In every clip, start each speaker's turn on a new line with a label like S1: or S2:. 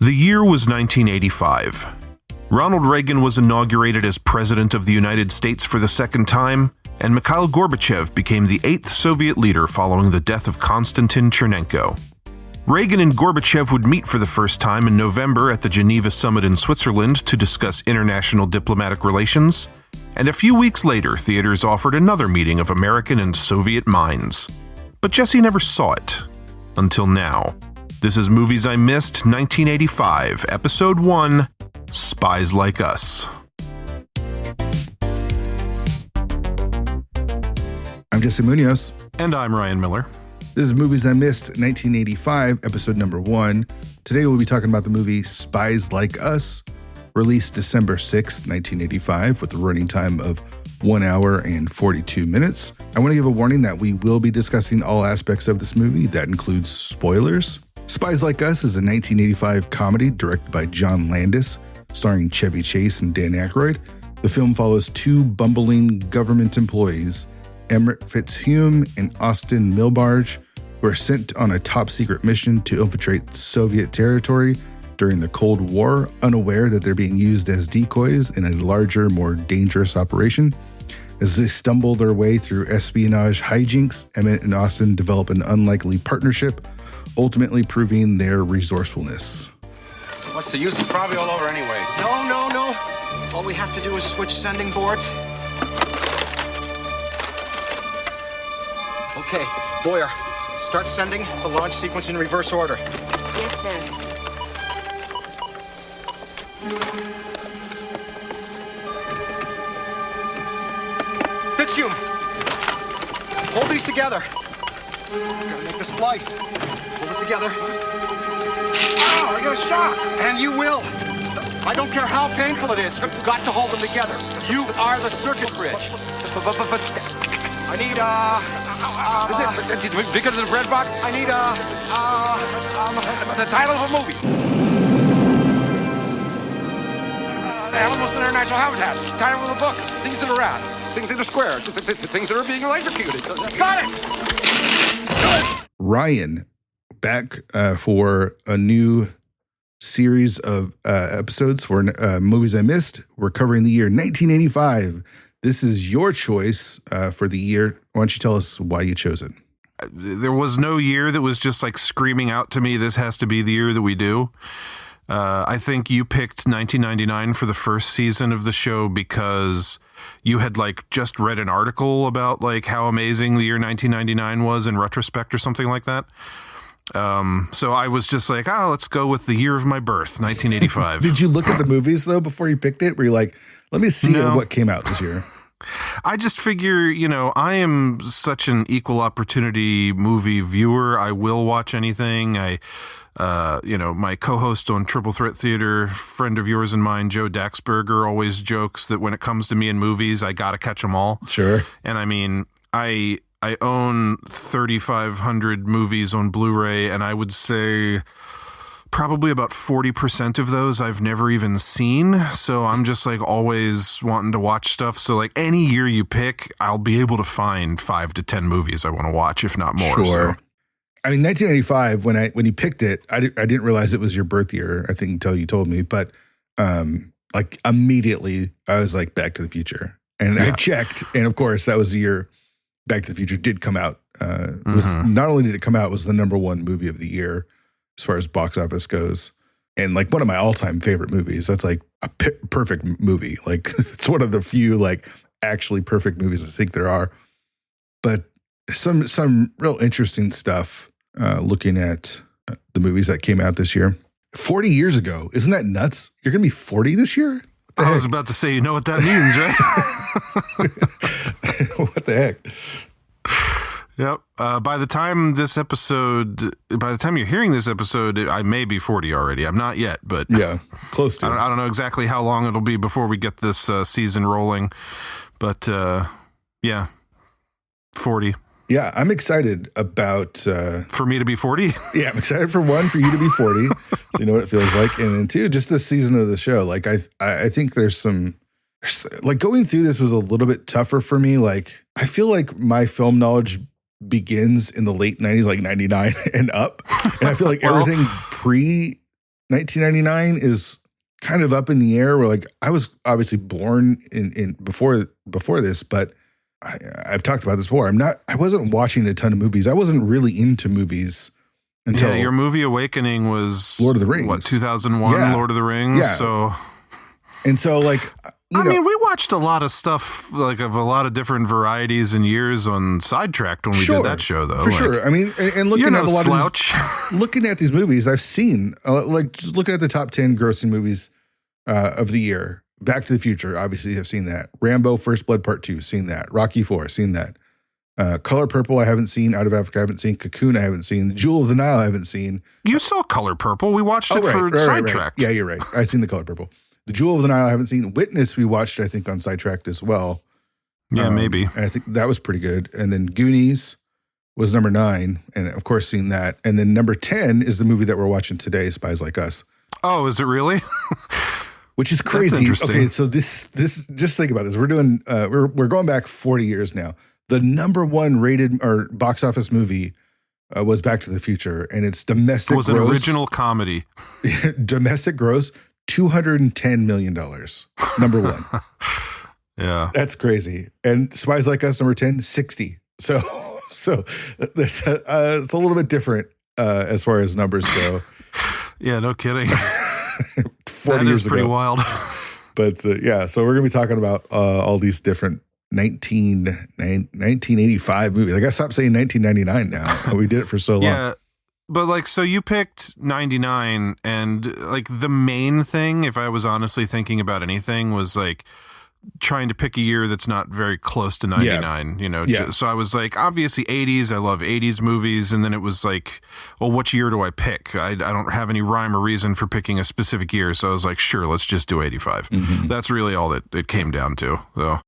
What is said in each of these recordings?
S1: The year was 1985. Ronald Reagan was inaugurated as President of the United States for the second time, and Mikhail Gorbachev became the eighth Soviet leader following the death of Konstantin Chernenko. Reagan and Gorbachev would meet for the first time in November at the Geneva Summit in Switzerland to discuss international diplomatic relations, and a few weeks later, theaters offered another meeting of American and Soviet minds. But Jesse never saw it. Until now. This is Movies I Missed, 1985, Episode 1, Spies Like Us.
S2: I'm Jesse Munoz.
S1: And I'm Ryan Miller.
S2: This is Movies I Missed, 1985, Episode number 1. Today we'll be talking about the movie Spies Like Us, released December 6th, 1985, with a running time of 1 hour and 42 minutes. I want to give a warning that we will be discussing all aspects of this movie. That includes spoilers. Spies Like Us is a 1985 comedy directed by John Landis, starring Chevy Chase and Dan Aykroyd. The film follows two bumbling government employees, Emmett Fitzhume and Austin Milbarge, who are sent on a top-secret mission to infiltrate Soviet territory during the Cold War, unaware that they're being used as decoys in a larger, more dangerous operation. As they stumble their way through espionage hijinks, Emmett and Austin develop an unlikely partnership, ultimately proving their resourcefulness.
S3: What's the use? It's probably all over anyway.
S4: No. All we have to do is switch sending boards. Okay, Boyer, start sending the launch sequence in reverse order.
S5: Yes, sir.
S4: Fitzhume, hold these together. Gotta make the splice. Hold it together. Ow, I got a shock. And you will. I don't care how painful it is. You've got to hold them together. You are the circuit bridge. But I need,
S3: Because of the bread box?
S4: I need,
S3: The title of a movie. Animals in their natural habitats. Title of the book. Things that are round. Things that are square. Things that are being electrocuted.
S4: got it!
S2: Rian, back for a new series of episodes for Movies I Missed. We're covering the year 1985. This is your choice for the year. Why don't you tell us why you chose it?
S1: There was no year that was just like screaming out to me, this has to be the year that we do. I think you picked 1999 for the first season of the show because you had like just read an article about like how amazing the year 1999 was in retrospect or something like that. So I was just like, let's go with the year of my birth, 1985.
S2: Did you look at the movies though before you picked it? Were you like, let me see what came out this year?
S1: I just figure, I am such an equal opportunity movie viewer. I will watch anything. My co-host on Triple Threat Theater, friend of yours and mine, Joe Daxberger, always jokes that when it comes to me in movies, I got to catch them all.
S2: Sure.
S1: And I mean, I own 3,500 movies on Blu-ray, and I would say probably about 40% of those I've never even seen. So I'm just like always wanting to watch stuff. So like any year you pick, I'll be able to find 5 to 10 movies I want to watch, if not more.
S2: Sure.
S1: So.
S2: I mean, 1985, when you picked it, I didn't realize it was your birth year, I think, until you told me. But like immediately, I was like, Back to the Future. And I checked. And of course, that was the year Back to the Future did come out. Not only did it come out, it was the number one movie of the year as far as box office goes. And like one of my all-time favorite movies. That's like a perfect movie. Like it's one of the few like actually perfect movies I think there are. But some real interesting stuff looking at the movies that came out this year. 40 years ago. Isn't that nuts? You're going to be 40 this year?
S1: I was about to say, you know what that means, right?
S2: What the heck?
S1: Yep. By the time you're hearing this episode, I may be 40 already. I'm not yet, but
S2: yeah, close to.
S1: I don't know exactly how long it'll be before we get this season rolling, but 40.
S2: Yeah, I'm excited about...
S1: for me to be 40?
S2: Yeah, I'm excited for one, for you to be 40, so you know what it feels like. And then two, just this season of the show. Like, I think there's some... Like, going through this was a little bit tougher for me. Like, I feel like my film knowledge begins in the late 90s, like 99 and up. And I feel like everything pre 1999 is kind of up in the air. Where like I was obviously born in before this, but I've talked about this before. I wasn't watching a ton of movies. I wasn't really into movies until
S1: your movie awakening was
S2: Lord of the Rings.
S1: What, 2001
S2: Yeah.
S1: Lord of the Rings?
S2: Yeah.
S1: So
S2: And so like
S1: I mean, we watched a lot of stuff, like of a lot of different varieties and years on Sidetracked when we did that show, though.
S2: For sure. I mean, and looking at a lot
S1: slouch.
S2: of these, looking at these movies, I've seen like just looking at the top 10 grossing movies of the year. Back to the Future, obviously, I've seen that. Rambo: First Blood Part 2, seen that. Rocky IV, seen that. Color Purple, I haven't seen. Out of Africa, I haven't seen. Cocoon, I haven't seen. Jewel of the Nile, I haven't seen.
S1: You saw Color Purple. We watched it for Sidetracked.
S2: Right. Yeah, you're right. I've seen the Color Purple. The Jewel of the Nile, I haven't seen. Witness, we watched, I think, on Sidetracked as well.
S1: Yeah, maybe.
S2: And I think that was pretty good. And then Goonies was number 9, and of course, seen that. And then number 10 is the movie that we're watching today, Spies Like Us.
S1: Oh, is it really?
S2: Which is crazy.
S1: That's interesting.
S2: Okay, so this just think about this. We're doing we're going back 40 years now. The number 1 rated or box office movie was Back to the Future, and its domestic
S1: was an original comedy.
S2: Domestic gross $210 million. Number 1.
S1: Yeah,
S2: that's crazy. And Spies Like Us, number 10, 60. So that's it's a little bit different as far as numbers go.
S1: Yeah, no kidding.
S2: 40 years
S1: pretty
S2: ago.
S1: wild.
S2: But yeah, so we're gonna be talking about all these different 1985 movies. Like I stopped saying 1999 now. We did it for so long.
S1: Yeah. But like, so you picked 99, and like the main thing, if I was honestly thinking about anything, was like trying to pick a year that's not very close to 99, you know?
S2: Yeah.
S1: So I was like, obviously 80s, I love 80s movies. And then it was like, well, which year do I pick? I don't have any rhyme or reason for picking a specific year. So I was like, sure, let's just do 85.
S2: Mm-hmm.
S1: That's really all that it came down to. So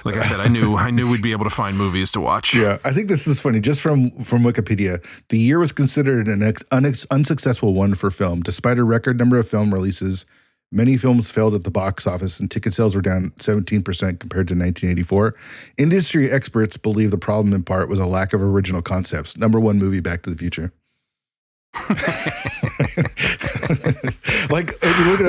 S1: like I said, I knew we'd be able to find movies to watch.
S2: Yeah, I think this is funny. Just from Wikipedia, the year was considered an unsuccessful one for film. Despite a record number of film releases, many films failed at the box office, and ticket sales were down 17% compared to 1984. Industry experts believe the problem in part was a lack of original concepts. Number 1 movie, Back to the Future. Like, if you look at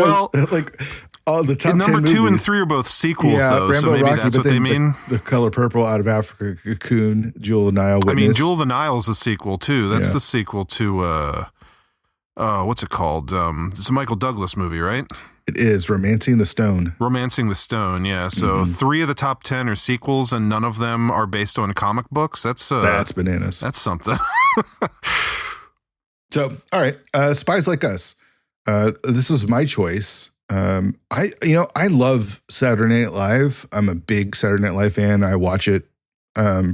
S2: like the top 10
S1: number 2
S2: movies,
S1: and 3 are both sequels, though.
S2: Rambo,
S1: So maybe
S2: Rocky,
S1: that's
S2: but
S1: what they
S2: then
S1: mean.
S2: The Color Purple, Out of Africa, Cocoon, Jewel of the Nile, Witness.
S1: I mean, Jewel of the Nile is a sequel too. That's
S2: Yeah.
S1: the sequel to what's it called? It's a Michael Douglas movie, right?
S2: It is Romancing the Stone.
S1: Romancing the Stone, yeah. So 3 of the top 10 are sequels, and none of them are based on comic books. That's
S2: bananas.
S1: That's something.
S2: So, all right, Spies Like Us. This was my choice. I love Saturday Night Live. I'm a big Saturday Night Live fan. I watch it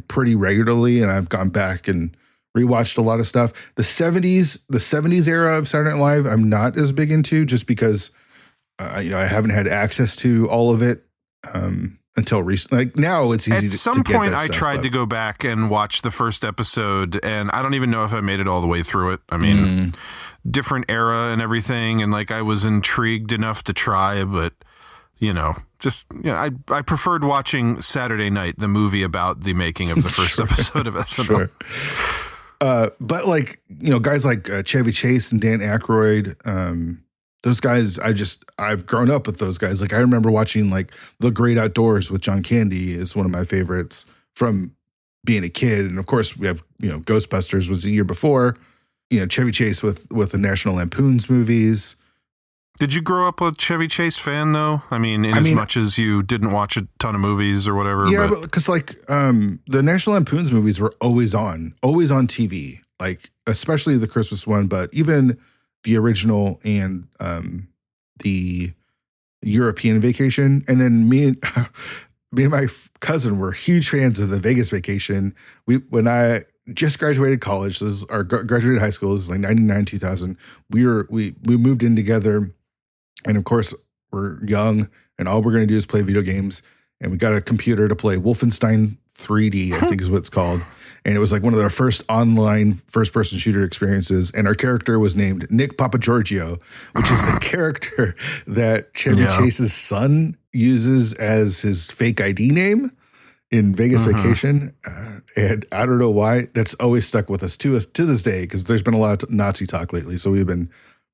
S2: pretty regularly, and I've gone back and rewatched a lot of stuff. The 70s era of Saturday Night Live, I'm not as big into, just because I haven't had access to all of it until recently. Like now, it's easy to get that stuff.
S1: At some point, I tried to go back and watch the first episode, and I don't even know if I made it all the way through it. I mean, different era and everything, and like I was intrigued enough to try, but I preferred watching Saturday Night, the movie about the making of the first episode of SNL.
S2: Sure. But like, guys like Chevy Chase and Dan Aykroyd, those guys, I've grown up with those guys. Like I remember watching like The Great Outdoors with John Candy is one of my favorites from being a kid. And of course we have, Ghostbusters was the year before, Chevy Chase with the National Lampoon's movies.
S1: Did you grow up a Chevy Chase fan though? I mean, as much as you didn't watch a ton of movies or whatever.
S2: Yeah, because like the National Lampoon's movies were always on TV, like especially the Christmas one, but even the original and the European Vacation. And then me and my cousin were huge fans of the Vegas Vacation. When I just graduated college, graduated high school, this is like 99, 2000. We moved in together, and of course we're young, and all we're going to do is play video games. And we got a computer to play Wolfenstein 3D, I think is what it's called. And it was like one of our first online first-person shooter experiences. And our character was named Nick Papagiorgio, which is the character that Chevy Chase's son uses as his fake ID name in Vegas Vacation. And I don't know why. That's always stuck with us to this day, because there's been a lot of Nazi talk lately. So we've been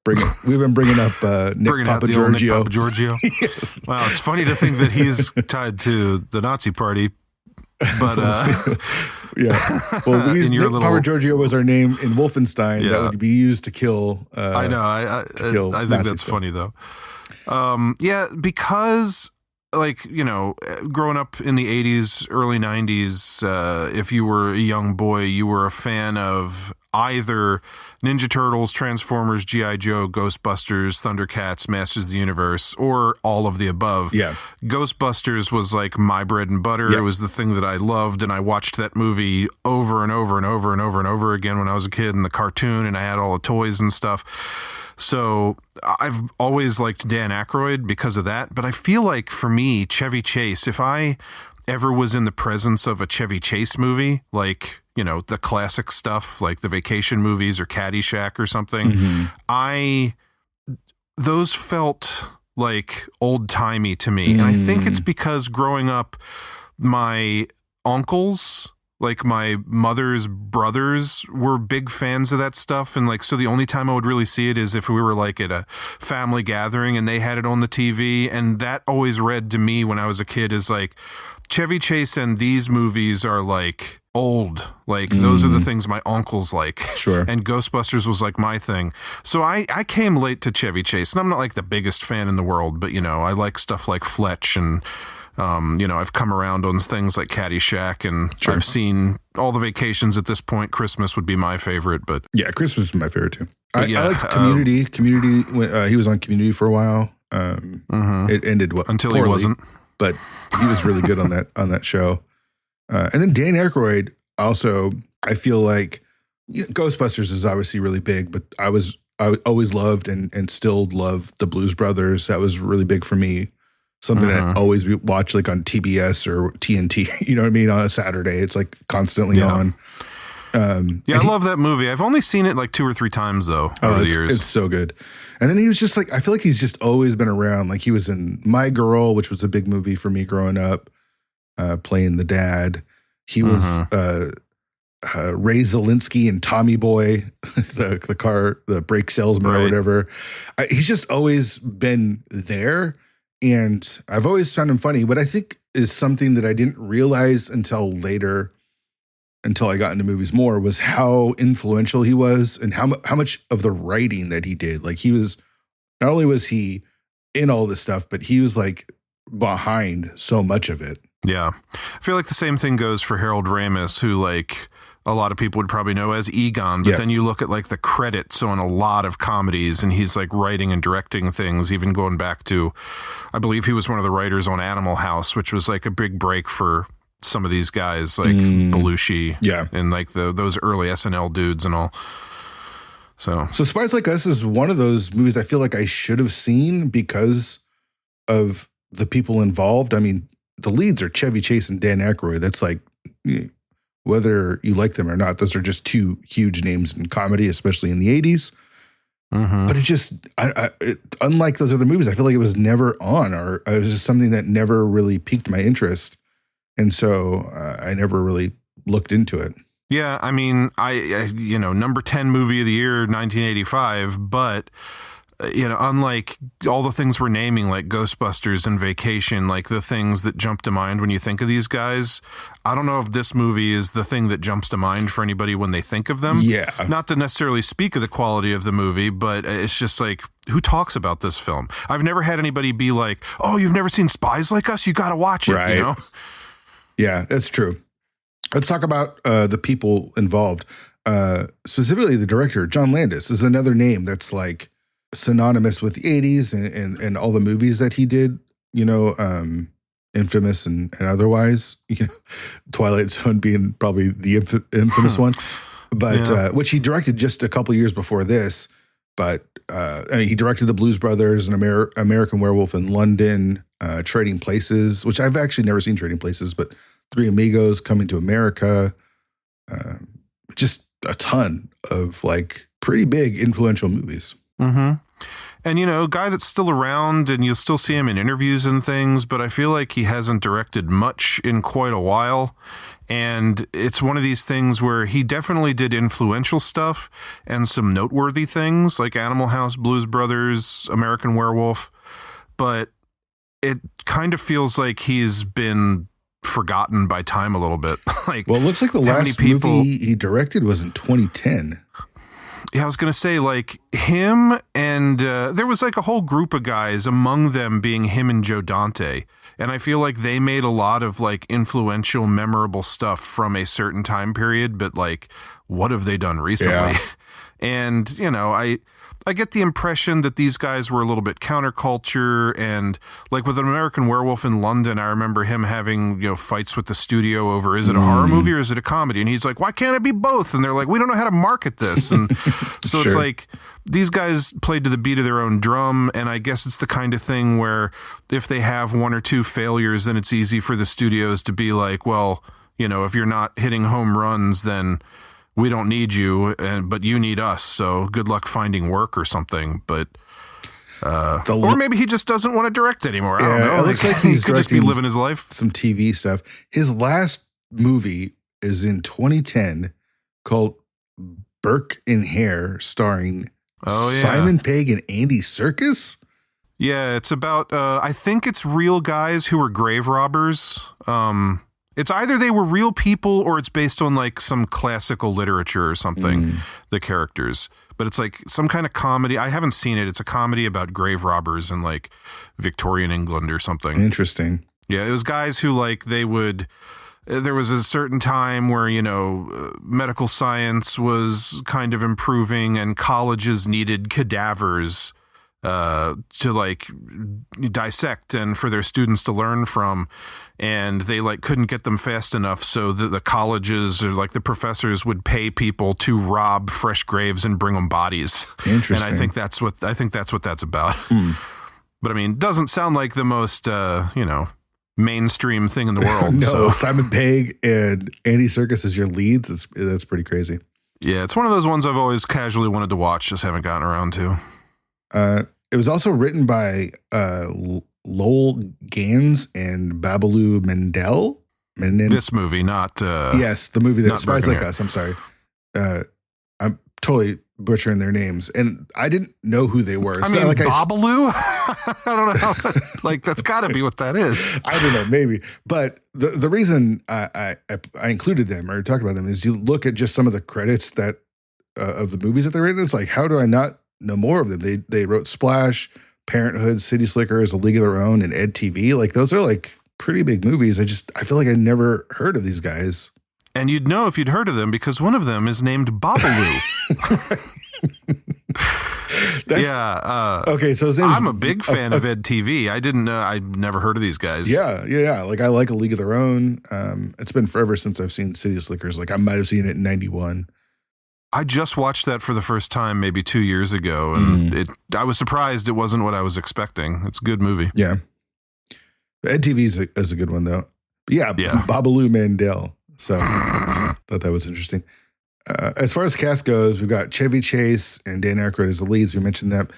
S2: We've been bringing up Nick
S1: Bringing out the
S2: Papagiorgio.
S1: old Nick Papagiorgio.
S2: Yes.
S1: Wow, it's funny to think that he's tied to the Nazi Party, but
S2: Yeah. Well, Nick Papagiorgio was our name in Wolfenstein.
S1: Yeah.
S2: That would be used to kill.
S1: I know. I think
S2: Nazi
S1: that's
S2: stuff.
S1: funny though. Yeah, because like, you know, growing up in the 80s, early 90s, if you were a young boy, you were a fan of either Ninja Turtles, Transformers, G.I. Joe, Ghostbusters, Thundercats, Masters of the Universe, or all of the above.
S2: Yeah.
S1: Ghostbusters was like my bread and butter.
S2: Yeah.
S1: It was the thing that I loved, and I watched that movie over and over and over and over and over again when I was a kid, and the cartoon, and I had all the toys and stuff. So I've always liked Dan Aykroyd because of that. But I feel like for me, Chevy Chase, if I ever was in the presence of a Chevy Chase movie, like, you know, the classic stuff, like the vacation movies or Caddyshack or something, those felt like old timey to me. And I think it's because growing up, my uncles, like my mother's brothers, were big fans of that stuff. And like, so the only time I would really see it is if we were like at a family gathering and they had it on the TV. And that always read to me when I was a kid as like, Chevy Chase and these movies are like old. Like those are the things my uncles like.
S2: Sure.
S1: And Ghostbusters was like my thing. So I came late to Chevy Chase, and I'm not like the biggest fan in the world, but you know, I like stuff like Fletch, and you know, I've come around on things like Caddyshack, and I've seen all the vacations at this point. Christmas would be my favorite, but
S2: yeah, Christmas is my favorite too. I
S1: yeah,
S2: liked Community. He was on Community for a while. It ended
S1: until
S2: poorly,
S1: he wasn't.
S2: but he was really good on that show. And then Dan Aykroyd also, I feel like, you know, Ghostbusters is obviously really big, but I always loved and still love the Blues Brothers. That was really big for me. Something I always watch like on TBS or TNT, you know what I mean? On a Saturday, it's like constantly on.
S1: I love that movie. I've only seen it like 2 or 3 times though over the years.
S2: It's so good. And then he was just like, I feel like he's just always been around. Like he was in My Girl, which was a big movie for me growing up, playing the dad. He was Ray Zielinski and Tommy Boy, the brake salesman or whatever. He's just always been there. And I've always found him funny. What I think is something that I didn't realize until later, until I got into movies more, was how influential he was and how much of the writing that he did. Like he was, not only was he in all this stuff, but he was like behind so much of it.
S1: Yeah. I feel like the same thing goes for Harold Ramis, who like a lot of people would probably know as Egon, but then you look at like the credits on a lot of comedies and he's like writing and directing things, even going back to, I believe he was one of the writers on Animal House, which was like a big break for some of these guys like Belushi and like those early SNL dudes and all. So
S2: Spies Like Us is one of those movies I feel like I should have seen because of the people involved. I mean, the leads are Chevy Chase and Dan Aykroyd. That's like, whether you like them or not, those are just 2 huge names in comedy, especially in the 80s. But it just, unlike those other movies, I feel like it was never on, or it was just something that never really piqued my interest. And so I never really looked into it.
S1: Yeah, I mean, I you know, number 10 movie of the year, 1985, but you know, unlike all the things we're naming, like Ghostbusters and Vacation, like the things that jump to mind when you think of these guys, I don't know if this movie is the thing that jumps to mind for anybody when they think of them.
S2: Yeah.
S1: Not to necessarily speak of the quality of the movie, but it's just like, who talks about this film? I've never had anybody be like, oh, you've never seen Spies Like Us? You got to watch it, you know?
S2: Yeah, that's true. Let's talk about the people involved. Specifically, the director, John Landis, is another name that's like synonymous with the 80s and all the movies that he did, you know, infamous and otherwise, you know, Twilight Zone being probably the infamous one, but which he directed just a couple years before this. But I mean, he directed The Blues Brothers and American Werewolf in London, Trading Places, which I've actually never seen Trading Places, but Three Amigos, Coming to America, just a ton of like pretty big influential movies.
S1: And, guy that's still around, and you'll still see him in interviews and things, but I feel like he hasn't directed much in quite a while. And it's one of these things where he definitely did influential stuff and some noteworthy things like Animal House, Blues Brothers, American Werewolf. But it kind of feels like he's been forgotten by time a little bit. Like,
S2: well, it looks like the last movie he directed was in 2010.
S1: Yeah, I was going to say, like, him and there was like a whole group of guys, among them being him and Joe Dante. And I feel like they made a lot of like influential, memorable stuff from a certain time period. But like, what have they done recently? Yeah. And, I get the impression that these guys were a little bit counterculture, and like with an American Werewolf in London, I remember him having, fights with the studio over, is it a horror movie or is it a comedy? And he's like, why can't it be both? And they're like, we don't know how to market this. And so It's like these guys played to the beat of their own drum. And I guess it's the kind of thing where if they have one or two failures, then it's easy for the studios to be like, well, if you're not hitting home runs, then we don't need you, but you need us. So good luck finding work or something. But or maybe he just doesn't want to direct anymore. I don't know.
S2: It looks like he
S1: could just be living his life.
S2: Some TV stuff. His last movie is in 2010 called Burke in Hare, starring Simon Pegg and Andy Serkis.
S1: Yeah, it's about. I think it's real guys who were grave robbers. It's either they were real people or it's based on like some classical literature or something, the characters. But it's like some kind of comedy. I haven't seen it. It's a comedy about grave robbers in like Victorian England or something.
S2: Interesting.
S1: Yeah, it was guys who like there was a certain time where, medical science was kind of improving and colleges needed cadavers to like dissect and for their students to learn from, and they like couldn't get them fast enough, so the colleges or like the professors would pay people to rob fresh graves and bring them bodies.
S2: Interesting.
S1: And I think that's what that's about. But I mean, doesn't sound like the most mainstream thing in the world.
S2: No,
S1: so.
S2: Simon Pegg and Andy Serkis as your leads. That's pretty crazy.
S1: Yeah, it's one of those ones I've always casually wanted to watch, just haven't gotten around to.
S2: It was also written by Lowell Gans and Babalu Mendel.
S1: This movie, not
S2: yes, the movie that Spies Like
S1: Us.
S2: Us. I'm sorry, I'm totally butchering their names, and I didn't know who they were.
S1: I mean, like Babalu. I don't know how. Like that's got to be what that is.
S2: I don't know, maybe. But the reason I included them or talked about them is you look at just some of the credits that of the movies that they're in. It's like, how do I not know more of them? They wrote Splash, Parenthood, City Slickers, A League of Their Own, and Ed TV. Like those are like pretty big movies. I feel like I never heard of these guys.
S1: And you'd know if you'd heard of them because one of them is named Babalu.
S2: Okay, so
S1: I'm a big fan of Ed TV. I didn't know. I never heard of these guys.
S2: Yeah. Like I like A League of Their Own. It's been forever since I've seen City Slickers. Like I might have seen it in 91.
S1: I just watched that for the first time maybe 2 years ago, and I was surprised it wasn't what I was expecting. It's a good movie.
S2: Yeah. Ed TV is a good one, though. But yeah. Babalu Mandel. So thought that was interesting. As far as cast goes, we've got Chevy Chase and Dan Aykroyd as the leads. We mentioned that.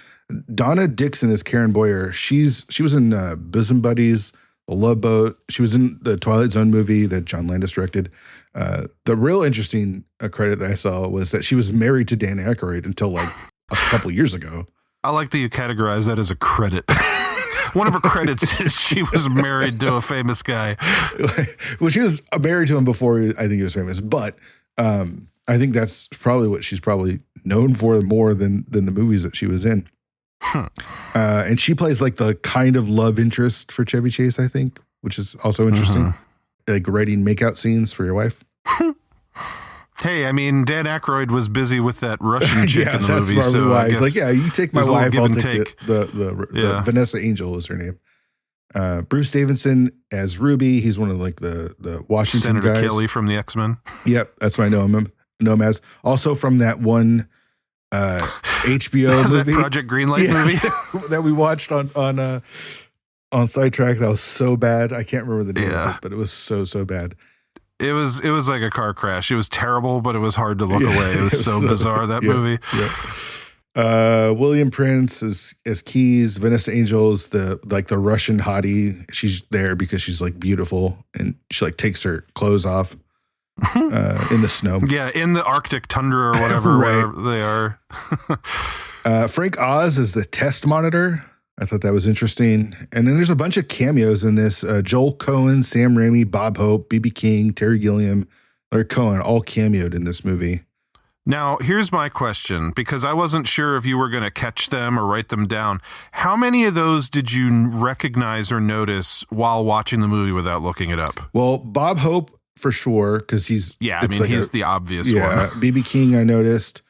S2: Donna Dixon is Karen Boyer. She was in Bosom Buddies, The Love Boat. She was in the Twilight Zone movie that John Landis directed. The real interesting credit that I saw was that she was married to Dan Aykroyd until like a couple years ago. I
S1: like that you categorize that as a credit. One of her credits is she was married to a famous guy.
S2: Well, she was married to him before I think he was famous, but I think that's probably what she's probably known for more than the movies that she was in. And she plays like the kind of love interest for Chevy Chase, I think, which is also interesting. Like writing makeout scenes for your wife.
S1: Hey, I mean, Dan Aykroyd was busy with that Russian chick in the movie.
S2: That's
S1: so
S2: why he's like, yeah, you take my wife, I'll take the Vanessa Angel is her name. Bruce Davidson as Ruby. He's one of like the Washington
S1: Senator
S2: guys.
S1: Kelly from the X-Men.
S2: Yep, that's what I know him as. Also from that one HBO movie,
S1: that Project Greenlight movie
S2: that we watched on Sidetrack. That was so bad. I can't remember the name of it, but it was so bad.
S1: It was like a car crash. It was terrible, but it was hard to look away. It was so bizarre, that movie.
S2: William Prince as Keys. Vanessa Angel is the Russian hottie. She's there because she's like beautiful and she like takes her clothes off in the snow.
S1: Yeah, in the Arctic tundra or whatever,
S2: Right.
S1: wherever they are.
S2: Frank Oz is the test monitor. I thought that was interesting. And then there's a bunch of cameos in this. Joel Cohen, Sam Raimi, Bob Hope, B.B. King, Terry Gilliam, Larry Cohen, all cameoed in this movie.
S1: Now, here's my question, because I wasn't sure if you were going to catch them or write them down. How many of those did you recognize or notice while watching the movie without looking it up?
S2: Well, Bob Hope for sure, because he's
S1: he's the obvious one.
S2: B.B. King I noticed,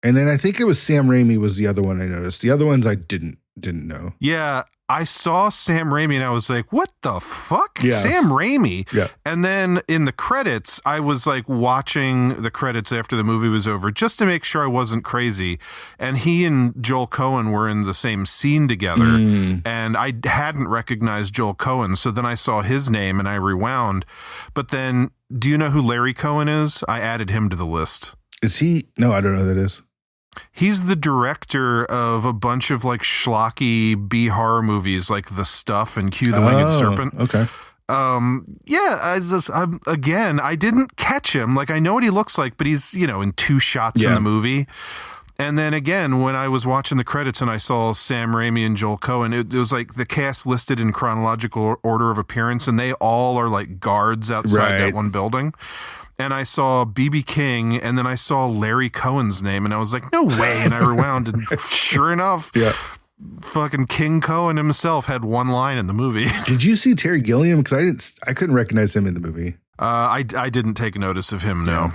S2: and then I think it was Sam Raimi was the other one I noticed. The other ones I didn't know.
S1: Yeah, I saw Sam Raimi and I was like, what the fuck?
S2: Yeah.
S1: Sam Raimi?
S2: Yeah.
S1: And then in the credits, I was like watching the credits after the movie was over just to make sure I wasn't crazy. And he and Joel Cohen were in the same scene together. And I hadn't recognized Joel Cohen. So then I saw his name and I rewound. But then, do you know who Larry Cohen is? I added him to the list.
S2: Is he? No, I don't know who that is.
S1: He's the director of a bunch of like schlocky B horror movies like The Stuff and Q the Winged Serpent.
S2: Okay.
S1: I didn't catch him. Like, I know what he looks like, but he's, in 2 shots in the movie. And then again, when I was watching the credits and I saw Sam Raimi and Joel Cohen, it was like the cast listed in chronological order of appearance, and they all are like guards outside that one building. And I saw B.B. King, and then I saw Larry Cohen's name, and I was like, no way. And I rewound, and sure enough, fucking King Cohen himself had one line in the movie.
S2: Did you see Terry Gilliam? Because I couldn't recognize him in the movie.
S1: I didn't take notice of him, no.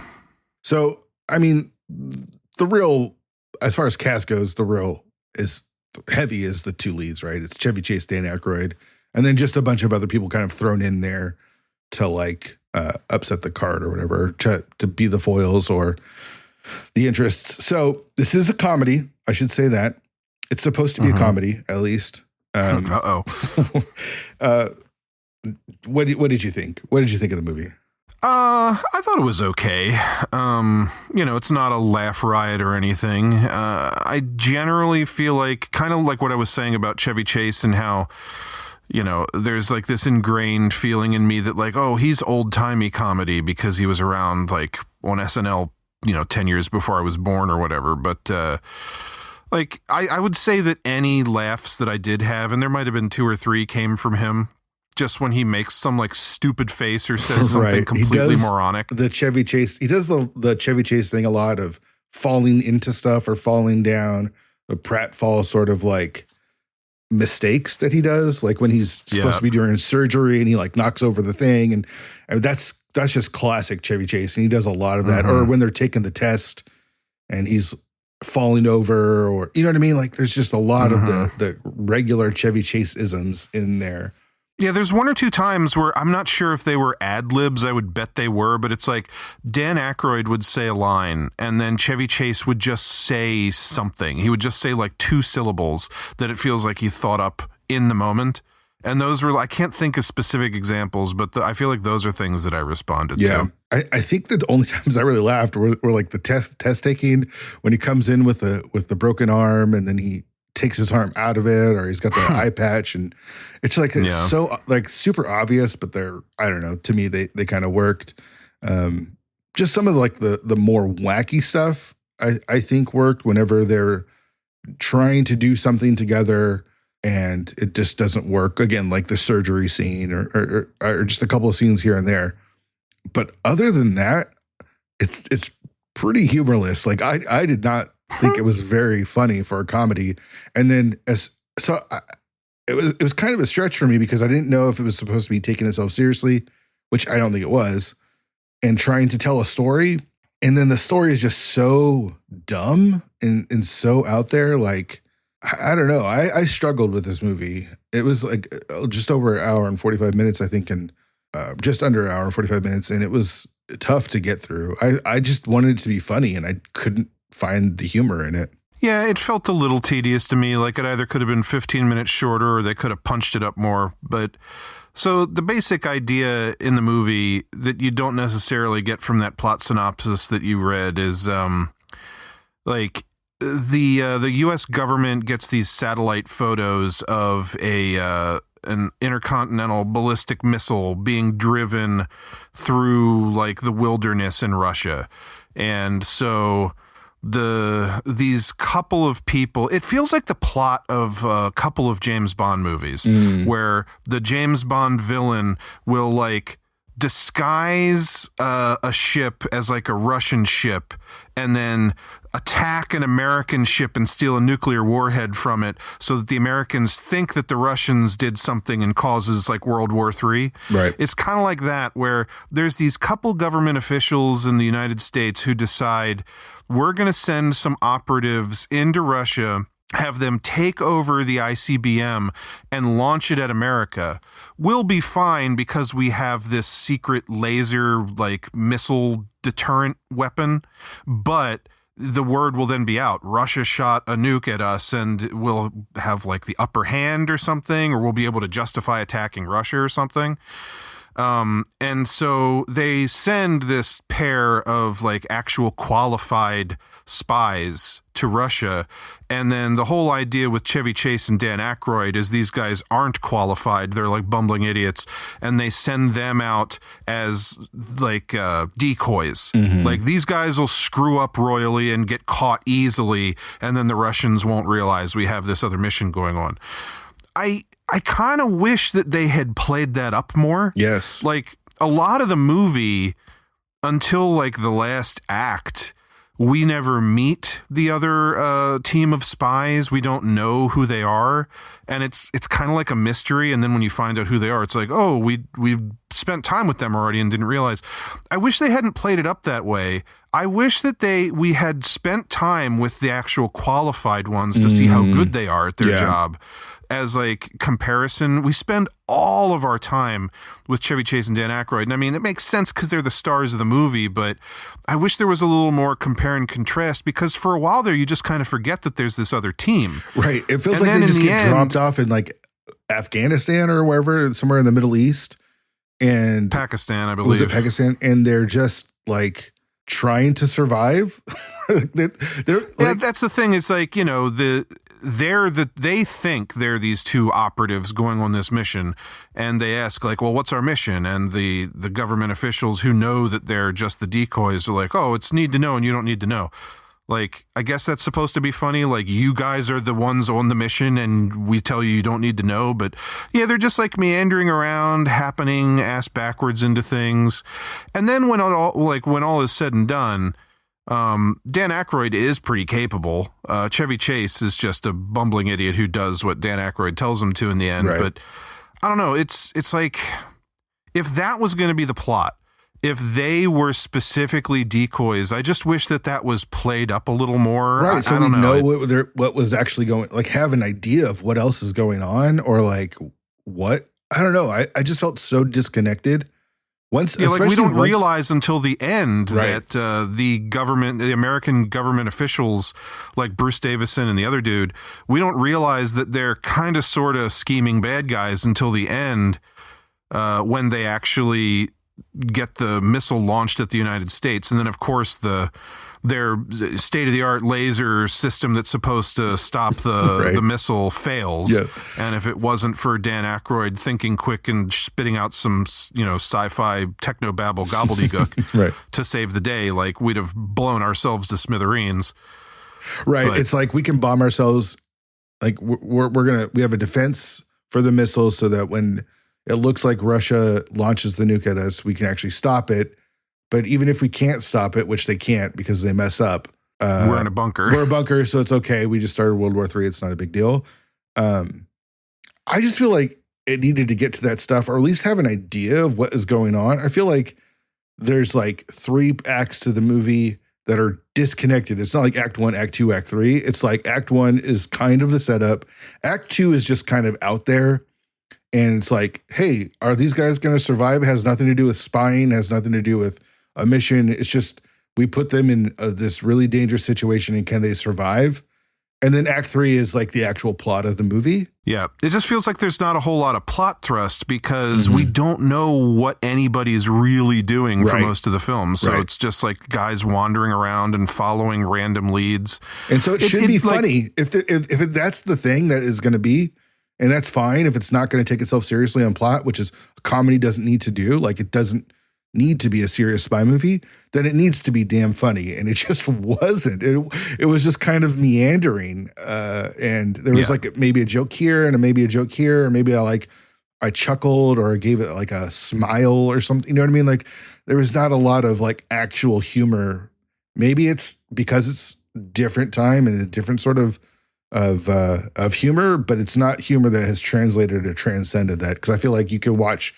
S2: So, I mean, the real, as far as cast goes, the real is heavy is the 2 leads, right? It's Chevy Chase, Dan Aykroyd, and then just a bunch of other people kind of thrown in there to like upset the card or whatever, to be the foils or the interests. So this is a comedy. I should say that. It's supposed to be a comedy, at least. What did you think? What did you think of the movie?
S1: I thought it was okay. It's not a laugh riot or anything. I generally feel like, kind of like what I was saying about Chevy Chase and how, there's like this ingrained feeling in me that like, oh, he's old-timey comedy because he was around like on SNL, 10 years before I was born or whatever. But I would say that any laughs that I did have, and there might have been 2 or 3, came from him. Just when he makes some like stupid face or says something completely moronic.
S2: The Chevy Chase, he does the Chevy Chase thing a lot of falling into stuff or falling down. The pratfall sort of like mistakes that he does, like when he's supposed to be doing surgery and he like knocks over the thing, and that's just classic Chevy Chase, and he does a lot of that. Or when they're taking the test and he's falling over, or you know what I mean, like there's just a lot of the regular Chevy Chase isms in there.
S1: Yeah, there's 1 or 2 times where I'm not sure if they were ad libs. I would bet they were, but it's like Dan Aykroyd would say a line and then Chevy Chase would just say something. He would just say like 2 syllables that it feels like he thought up in the moment. And those were, I can't think of specific examples, but I feel like those are things that I responded to.
S2: I think the only times I really laughed were like the test taking, when he comes in with the broken arm and then he takes his arm out of it, or he's got the eye patch, and it's like it's so like super obvious, but they're, I don't know, to me they kind of worked. Just some of like the more wacky stuff I think worked whenever they're trying to do something together and it just doesn't work. Again, like the surgery scene or just a couple of scenes here and there. But other than that, it's pretty humorless. Like I did not think it was very funny for a comedy. And then it was kind of a stretch for me because I didn't know if it was supposed to be taking itself seriously, which I don't think it was, and trying to tell a story. And then the story is just so dumb and so out there. Like, I don't know. I struggled with this movie. It was like just over an hour and 45 minutes, I think, and just under an hour and 45 minutes. And it was tough to get through. I just wanted it to be funny and I couldn't find the humor in it.
S1: Yeah, it felt a little tedious to me. Like it either could have been 15 minutes shorter or they could have punched it up more. But so the basic idea in the movie that you don't necessarily get from that plot synopsis that you read is like the U.S. government gets these satellite photos of an intercontinental ballistic missile being driven through like the wilderness in Russia, and so these couple of people, it feels like the plot of a couple of James Bond movies where the James Bond villain will like disguise a ship as like a Russian ship and then attack an American ship and steal a nuclear warhead from it so that the Americans think that the Russians did something and causes like World War III.
S2: Right.
S1: It's kind of like that, where there's these couple government officials in the United States who decide we're going to send some operatives into Russia, have them take over the ICBM and launch it at America. We'll be fine because we have this secret laser like missile deterrent weapon, but the word will then be out. Russia shot a nuke at us and we'll have like the upper hand or something, or we'll be able to justify attacking Russia or something. And so they send this pair of like actual qualified spies to Russia. And then the whole idea with Chevy Chase and Dan Aykroyd is these guys aren't qualified. They're like bumbling idiots. And they send them out as like decoys. Like these guys will screw up royally and get caught easily. And then the Russians won't realize we have this other mission going on. I kind of wish that they had played that up more.
S2: Yes.
S1: Like a lot of the movie until like the last act, we never meet the other team of spies. We don't know who they are. And it's kind of like a mystery. And then when you find out who they are, it's like, oh, we've spent time with them already and didn't realize. I wish they hadn't played it up that way. I wish that we had spent time with the actual qualified ones to see how good they are at their job. As like comparison, we spend all of our time with Chevy Chase and Dan Aykroyd. And I mean, it makes sense because they're the stars of the movie, but I wish there was a little more compare and contrast, because for a while there, you just kind of forget that there's this other team.
S2: Right. It feels like they just get dropped off in like Afghanistan or wherever, somewhere in the Middle East. And
S1: Pakistan, I believe.
S2: Was it Pakistan? And they're just like trying to survive. they're like,
S1: that's the thing. It's like, you know, they think they're these two operatives going on this mission, and they ask like, well, what's our mission? And the government officials who know that they're just the decoys are like, oh, it's need to know and you don't need to know. Like, I guess that's supposed to be funny. Like, you guys are the ones on the mission and we tell you don't need to know. But yeah, they're just like meandering around, happening ass backwards into things. And then when all is said and done, Dan Aykroyd is pretty capable. Chevy Chase is just a bumbling idiot who does what Dan Aykroyd tells him to in the end. Right. But I don't know. It's like, if that was going to be the plot, if they were specifically decoys, I just wish that was played up a little more.
S2: Right. So we know what was actually going, like have an idea of what else is going on, or like what, I don't know. I just felt so disconnected.
S1: We don't realize until the end that the American government officials, like Bruce Davison and the other dude, we don't realize that they're kind of sort of scheming bad guys until the end, when they actually get the missile launched at the United States. And then, of course, their state-of-the-art laser system that's supposed to stop the missile fails.
S2: Yes.
S1: And if it wasn't for Dan Aykroyd thinking quick and spitting out some, sci-fi technobabble gobbledygook to save the day, like we'd have blown ourselves to smithereens.
S2: Right. But it's like we can bomb ourselves. Like we have a defense for the missiles so that when it looks like Russia launches the nuke at us, we can actually stop it. But even if we can't stop it, which they can't because they mess up.
S1: We're in a bunker.
S2: We're a bunker, so it's okay. We just started World War III. It's not a big deal. I just feel like it needed to get to that stuff, or at least have an idea of what is going on. I feel like there's like 3 acts to the movie that are disconnected. It's not like Act 1, Act 2, Act 3. It's like Act 1 is kind of the setup. Act 2 is just kind of out there. And it's like, hey, are these guys going to survive? It has nothing to do with spying. It has nothing to do with a mission. It's just we put them in this really dangerous situation, and can they survive? And then Act 3 is like the actual plot of the movie.
S1: Yeah, it just feels like there's not a whole lot of plot thrust because we don't know what anybody's really doing for most of the film. So it's just like guys wandering around and following random leads.
S2: And so it should be funny if that's the thing that is going to be, and that's fine if it's not going to take itself seriously on plot, which is a comedy doesn't need to do. Like it doesn't need to be a serious spy movie, then it needs to be damn funny. And it just wasn't. It was just kind of meandering. And there was like maybe a joke here and maybe a joke here, or maybe I chuckled or I gave it like a smile or something. You know what I mean? Like there was not a lot of like actual humor. Maybe it's because it's different time and a different sort of humor, but it's not humor that has translated or transcended that. Cause I feel like you could watch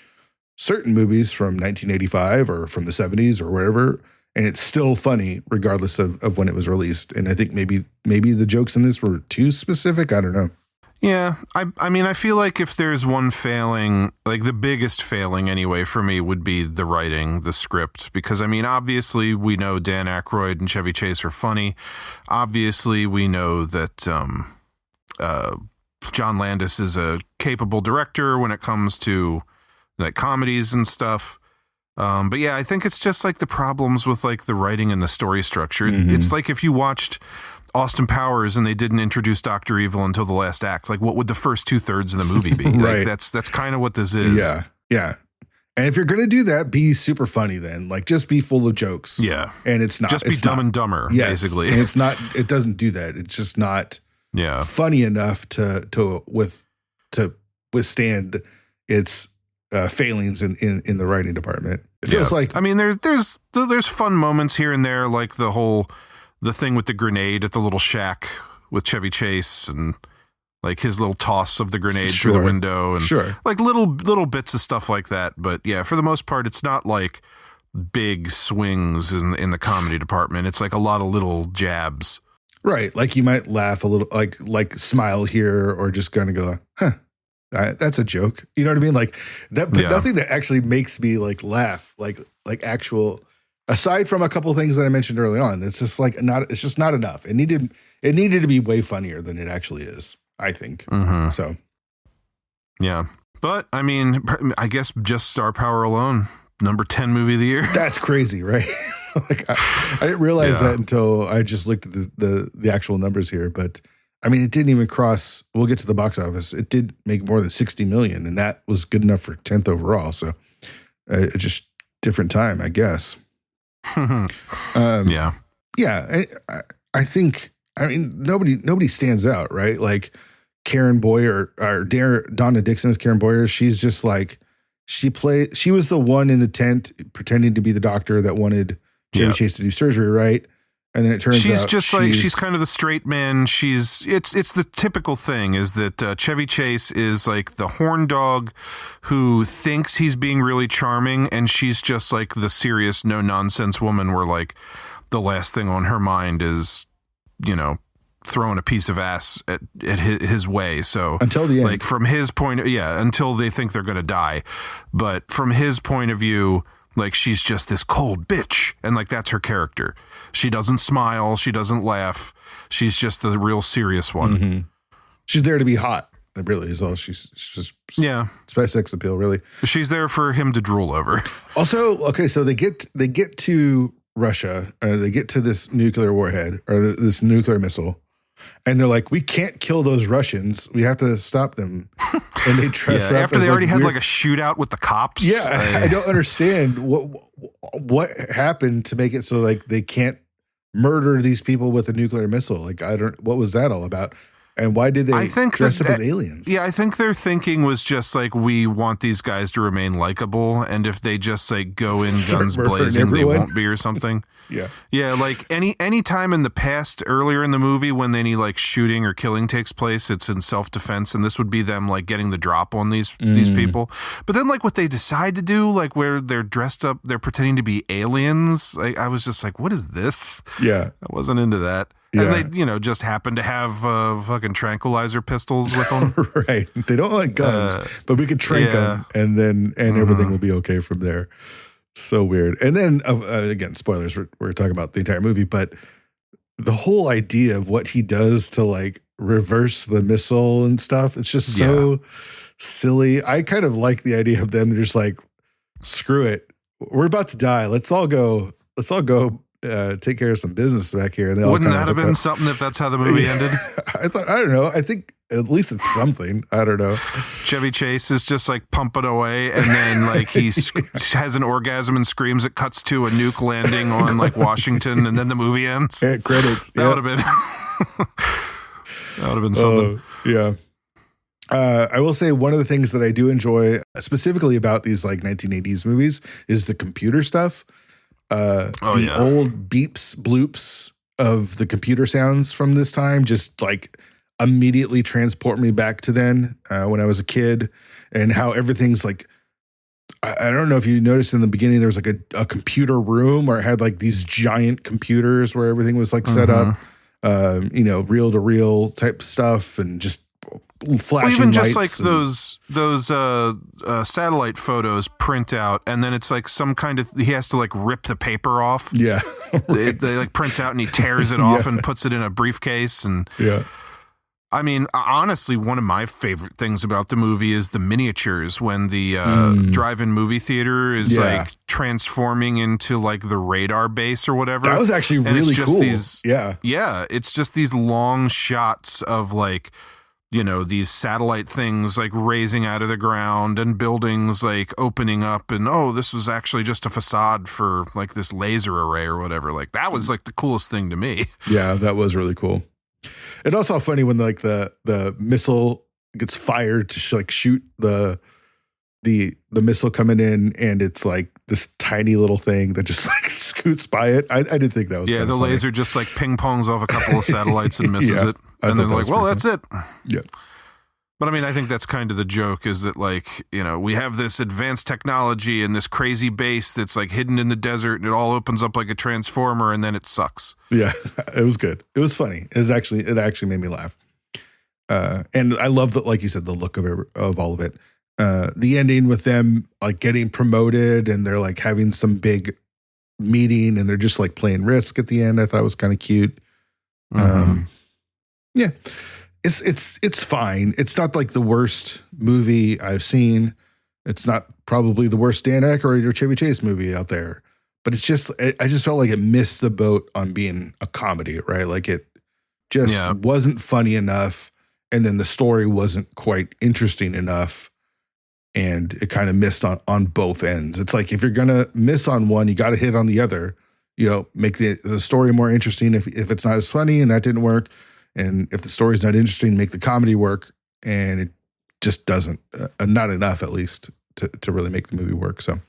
S2: certain movies from 1985 or from the 70s or wherever, and it's still funny regardless of when it was released. And I think maybe the jokes in this were too specific. I don't know.
S1: Yeah. I mean, I feel like if there's one failing, like the biggest failing anyway for me would be the writing, the script, because I mean, obviously we know Dan Aykroyd and Chevy Chase are funny. Obviously we know that John Landis is a capable director when it comes to like comedies and stuff. But yeah, I think it's just like the problems with like the writing and the story structure. It's like if you watched Austin Powers and they didn't introduce Dr. Evil until the last act, like what would the first 2/3 of the movie be?
S2: Right.
S1: Like that's kind of what this is.
S2: Yeah. Yeah. And if you're going to do that, be super funny then. Like just be full of jokes.
S1: Yeah.
S2: And it's not.
S1: Just be Dumb and Dumber, basically.
S2: And it's not, it doesn't do that. It's just not funny enough to withstand its failings in the writing department. It feels like,
S1: I mean, there's fun moments here and there, like the thing with the grenade at the little shack with Chevy Chase and like his little toss of the grenade through the window and like little bits of stuff like that. But yeah, for the most part, it's not like big swings in the comedy department. It's like a lot of little jabs.
S2: Right. Like you might laugh a little, like smile here, or just kind of go, huh. That's a joke. You know what I mean? Like that, but nothing that actually makes me like laugh, like actual, aside from a couple of things that I mentioned early on. It's just like it's just not enough. It needed to be way funnier than it actually is, I think. So. Yeah.
S1: But I mean, I guess just star power alone, number 10 movie of the year.
S2: That's crazy, right? Like I didn't realize that until I just looked at the actual numbers here, but I mean, it didn't even cross. We'll get to the box office. It did make more than 60 million, and that was good enough for 10th overall. So, just different time, I guess. Yeah. I think. I mean, nobody stands out, right? Like Karen Boyer or Donna Dixon is Karen Boyer. She's just like she was the one in the tent pretending to be the doctor that wanted Chevy Chase to do surgery, right? And then it turns out
S1: she's kind of the straight man. It's the typical thing is that Chevy Chase is like the horn dog who thinks he's being really charming, and she's just like the serious, no nonsense woman where like the last thing on her mind is, you know, throwing a piece of ass at his way. So
S2: until the end,
S1: like from his point, until they think they're going to die. But from his point of view, like she's just this cold bitch, and like that's her character. She doesn't smile. She doesn't laugh. She's just the real serious one.
S2: She's there to be hot. That really is all. She's just sex appeal, really.
S1: She's there for him to drool over.
S2: Also, okay, so they get to Russia, they get to this nuclear warhead or this nuclear missile, and they're like, we can't kill those Russians. We have to stop them. And they dress up
S1: after they already had like a shootout with the cops.
S2: Yeah, I don't understand what happened to make it so like they can't murder these people with a nuclear missile. Like what was that all about? And why did they dress up as aliens?
S1: Yeah, I think their thinking was just like, we want these guys to remain likable, and if they just like go in guns blazing, they won't be or something. Yeah, like any time in the past, earlier in the movie, when any like shooting or killing takes place, it's in self-defense, and this would be them like getting the drop on these people. But then like what they decide to do, like where they're dressed up, they're pretending to be aliens. Like I was just like, what is this?
S2: Yeah,
S1: I wasn't into that. And they, you know, just happen to have fucking tranquilizer pistols with them.
S2: Right. They don't like guns, but we could trank them, and everything will be okay from there. So weird. And then, again, spoilers, we're talking about the entire movie, but the whole idea of what he does to like reverse the missile and stuff, it's just so silly. I kind of like the idea of them. They're just like, screw it. We're about to die. Let's all go take care of some business back here. And
S1: wouldn't that have been something if that's how the movie ended?
S2: I don't know. I think at least it's something. I don't know.
S1: Chevy Chase is just like pumping away, and then like he has an orgasm and screams. It cuts to a nuke landing on like Washington, and then the movie ends.
S2: And credits.
S1: That would have been. That would have been something.
S2: Yeah. I will say one of the things that I do enjoy specifically about these like 1980s movies is the computer stuff. Old beeps, bloops of the computer sounds from this time just like immediately transport me back to then when I was a kid, and how everything's like, I don't know if you noticed in the beginning, there was like a computer room where it had like these giant computers where everything was like set up, reel to reel type stuff, and just flashing
S1: even
S2: lights.
S1: Just like those satellite photos print out, and then it's like some kind of, he has to like rip the paper off.
S2: Yeah.
S1: It like prints out and he tears it off and puts it in a briefcase. And I mean, honestly, one of my favorite things about the movie is the miniatures when the drive-in movie theater is like transforming into like the radar base or whatever.
S2: That was actually really cool.
S1: It's just these long shots of like, these satellite things like raising out of the ground and buildings like opening up, and this was actually just a facade for like this laser array or whatever. Like that was like the coolest thing to me.
S2: Yeah, that was really cool. And also funny when like the missile gets fired to like shoot the missile coming in, and it's like this tiny little thing that just like scoots by it. I did think that was
S1: the
S2: funny.
S1: Laser just like ping pongs off a couple of satellites and misses it, and then like, well, that's it.
S2: Yeah.
S1: But I mean, I think that's kind of the joke, is that like, we have this advanced technology and this crazy base that's like hidden in the desert, and it all opens up like a transformer, and then it sucks.
S2: Yeah, it was good. It was funny. It actually made me laugh. And I love that, like you said, the look of all of it. The ending with them like getting promoted, and they're like having some big meeting, and they're just like playing Risk at the end, I thought was kind of cute. Yeah. It's fine. It's not like the worst movie I've seen. It's not probably the worst Dan Aykroyd or Chevy Chase movie out there, but it's just, I just felt like it missed the boat on being a comedy, right? Like it just wasn't funny enough, and then the story wasn't quite interesting enough, and it kind of missed on both ends. It's like, if you're going to miss on one, you got to hit on the other, make the story more interesting if it's not as funny and that didn't work. And if the story's not interesting, make the comedy work. And it just doesn't, not enough at least to really make the movie work. So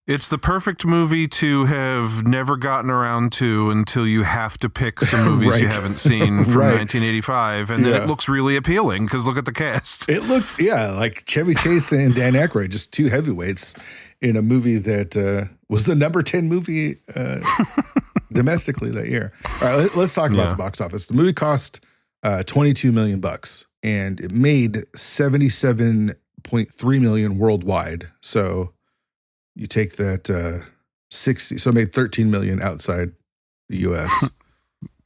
S1: it's the perfect movie to have never gotten around to until you have to pick some movies you haven't seen from 1985. And then it looks really appealing because look at the cast.
S2: It looked, like Chevy Chase and Dan Aykroyd, just two heavyweights in a movie that was the number 10 movie domestically that year. All right, let's talk about the box office. The movie cost $22 million, and it made $77.3 million worldwide. So you take that 60, so it made $13 million outside the U.S.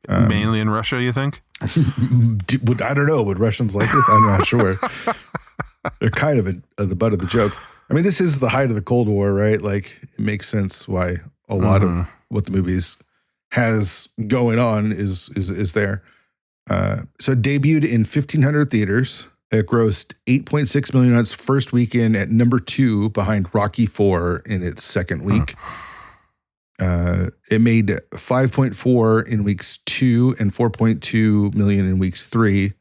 S1: Mainly in Russia, you think?
S2: I don't know. Would Russians like this? I'm not sure. They're kind of the butt of the joke. I mean, this is the height of the Cold War, right? Like, it makes sense why a lot of what the movies has going on is there. So it debuted in 1,500 theaters. It grossed $8.6 million on its first weekend, at number 2 behind Rocky IV in its second week. It made 5.4 in weeks 2 and 4.2 million in weeks 3,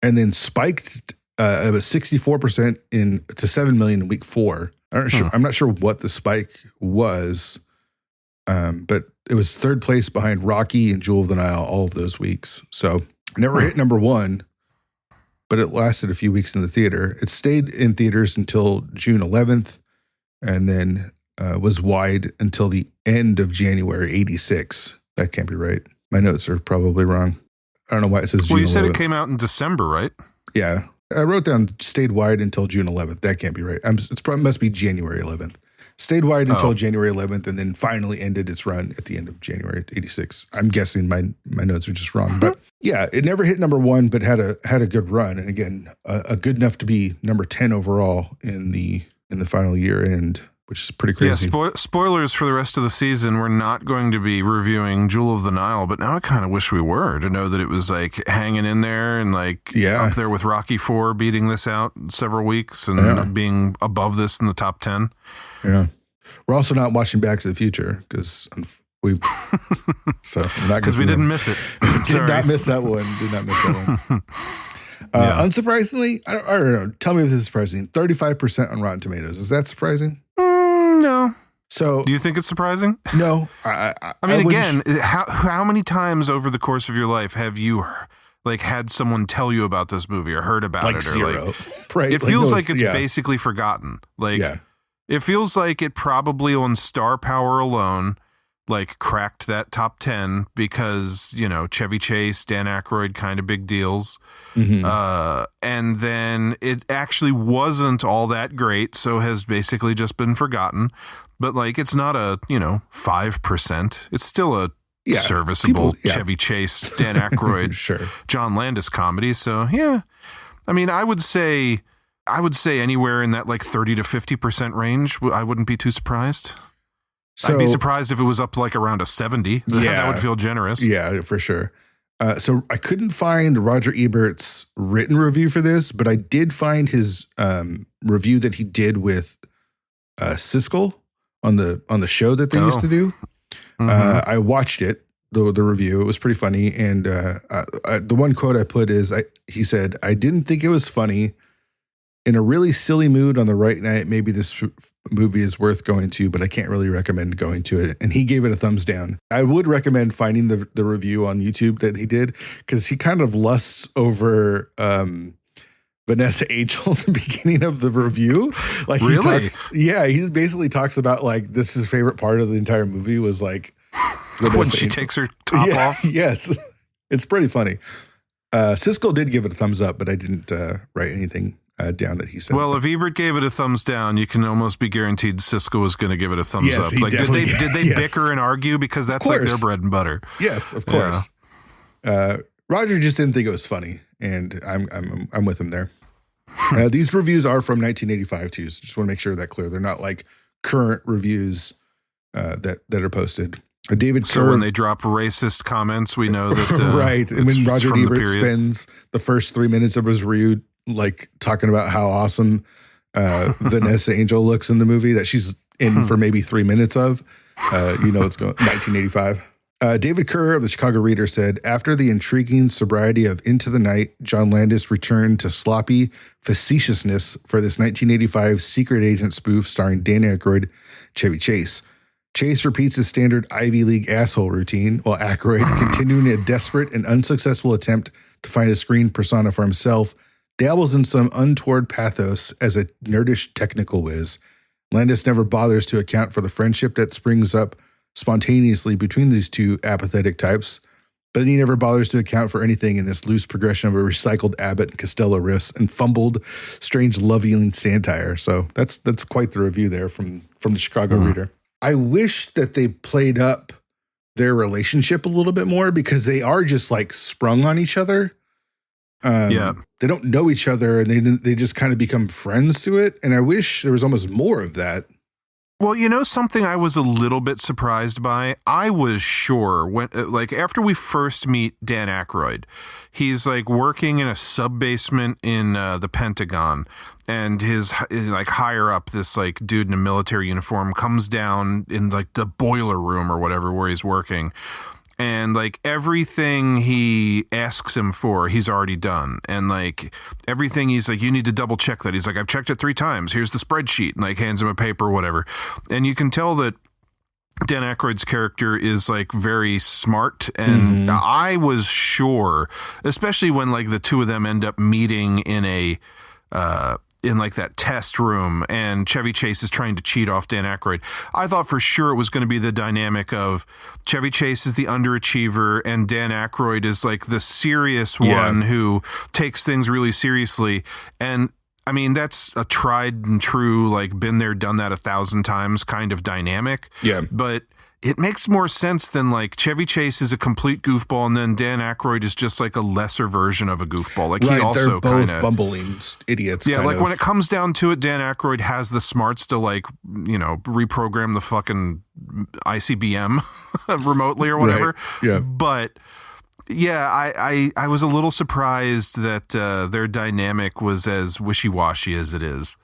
S2: and then spiked about 64% to 7 million in week 4. I'm not sure what the spike was, but it was third place behind Rocky and Jewel of the Nile all of those weeks. So never hit number 1, but it lasted a few weeks in the theater. It stayed in theaters until June 11th, and then was wide until the end of January 86. That can't be right. My notes are probably wrong. I don't know why it says June 11th.
S1: Well, you said it came out in December, right?
S2: Yeah. I wrote down stayed wide until June 11th. That can't be right. It must be January 11th. Stayed wide until January 11th, and then finally ended its run at the end of January 86. I'm guessing my notes are just wrong, but yeah, it never hit number 1, but had a good run, and again, a good enough to be number 10 overall in the final year end, which is pretty crazy.
S1: Yeah, spoilers for the rest of the season. We're not going to be reviewing Jewel of the Nile, but now I kind of wish we were, to know that it was like hanging in there and like up there with Rocky IV beating this out several weeks and being above this in the top 10.
S2: Yeah. We're also not watching Back to the Future because we
S1: didn't miss it.
S2: Did not miss that one. Unsurprisingly, I don't know. Tell me if this is surprising. 35% on Rotten Tomatoes. Is that surprising?
S1: No.
S2: So,
S1: do you think it's surprising?
S2: No.
S1: I mean, again, how many times over the course of your life have you like had someone tell you about this movie or heard about it? Or
S2: zero. Right.
S1: It feels like it's basically forgotten. Like, it feels like it probably on star power alone, like cracked that top 10 because, Chevy Chase, Dan Aykroyd, kind of big deals. Mm-hmm. And then it actually wasn't all that great. So has basically just been forgotten, but like, it's not a, 5%. It's still a serviceable Chevy Chase, Dan Aykroyd, John Landis comedy. So yeah, I mean, I would say anywhere in that like 30 to 50% range. I wouldn't be too surprised. So, I'd be surprised if it was up like around a 70. That would feel generous.
S2: Yeah, for sure. So I couldn't find Roger Ebert's written review for this, but I did find his review that he did with Siskel on the show that they used to do. Mm-hmm. I watched it, the review. It was pretty funny. And the one quote I put is, he said, "I didn't think it was funny. In a really silly mood on the right night, maybe this movie is worth going to, but I can't really recommend going to it." And he gave it a thumbs down. I would recommend finding the review on YouTube that he did, because he kind of lusts over Vanessa Angel at the beginning of the review. Like,
S1: really?
S2: He basically talks about like this his favorite part of the entire movie was like
S1: when she takes her top off.
S2: Yes, it's pretty funny. Siskel did give it a thumbs up, but I didn't write anything down that he said.
S1: Well, if Ebert gave it a thumbs down, you can almost be guaranteed Siskel was going to give it a thumbs up. Like, did they bicker and argue, because that's like their bread and butter?
S2: Yes, of course. Yeah. Roger just didn't think it was funny, and I'm with him there. These reviews are from 1985 too, so just want to make sure that clear. They're not like current reviews that are posted. David Kerr,
S1: so when they drop racist comments, we know that
S2: right. And when Roger Ebert spends the first 3 minutes of his review like talking about how awesome Vanessa Angel looks in the movie that she's in for maybe 3 minutes of, it's going 1985. David Kerr of the Chicago Reader said, "After the intriguing sobriety of Into the Night, John Landis returned to sloppy facetiousness for this 1985 secret agent spoof starring Dan Aykroyd, Chevy Chase. Chase repeats his standard Ivy League asshole routine, while Aykroyd, continuing a desperate and unsuccessful attempt to find a screen persona for himself, dabbles in some untoward pathos as a nerdish technical whiz. Landis never bothers to account for the friendship that springs up spontaneously between these two apathetic types, but he never bothers to account for anything in this loose progression of a recycled Abbott and Costello riffs and fumbled, strange love-healing satire." So that's quite the review there from the Chicago Reader. I wish that they played up their relationship a little bit more, because they are just like sprung on each other. They don't know each other, and they just kind of become friends to it. And I wish there was almost more of that.
S1: Well, something I was a little bit surprised by. I was sure when, like, after we first meet Dan Aykroyd, he's like working in a sub-basement in the Pentagon, and his like higher up, this like dude in a military uniform comes down in like the boiler room or whatever where he's working. And like everything he asks him for, he's already done. And like everything he's like, "You need to double check that." He's like, "I've checked it 3 times. Here's the spreadsheet." And like hands him a paper or whatever. And you can tell that Dan Aykroyd's character is like very smart. And I was sure, especially when like the two of them end up meeting in like that test room, and Chevy Chase is trying to cheat off Dan Aykroyd. I thought for sure it was going to be the dynamic of Chevy Chase is the underachiever and Dan Aykroyd is like the serious one who takes things really seriously. And I mean, that's a tried and true, like, been there, done that 1,000 times kind of dynamic.
S2: Yeah.
S1: But it makes more sense than, like, Chevy Chase is a complete goofball, and then Dan Aykroyd is just, like, a lesser version of a goofball. Like,
S2: right,
S1: he also
S2: they're both
S1: kinda,
S2: bumbling idiots.
S1: yeah,
S2: kind
S1: like,
S2: of.
S1: when it comes down to it, Dan Aykroyd has the smarts to, like, you know, reprogram the fucking ICBM remotely or whatever.
S2: Right. Yeah.
S1: But... yeah, I was a little surprised that their dynamic was as wishy-washy as it is.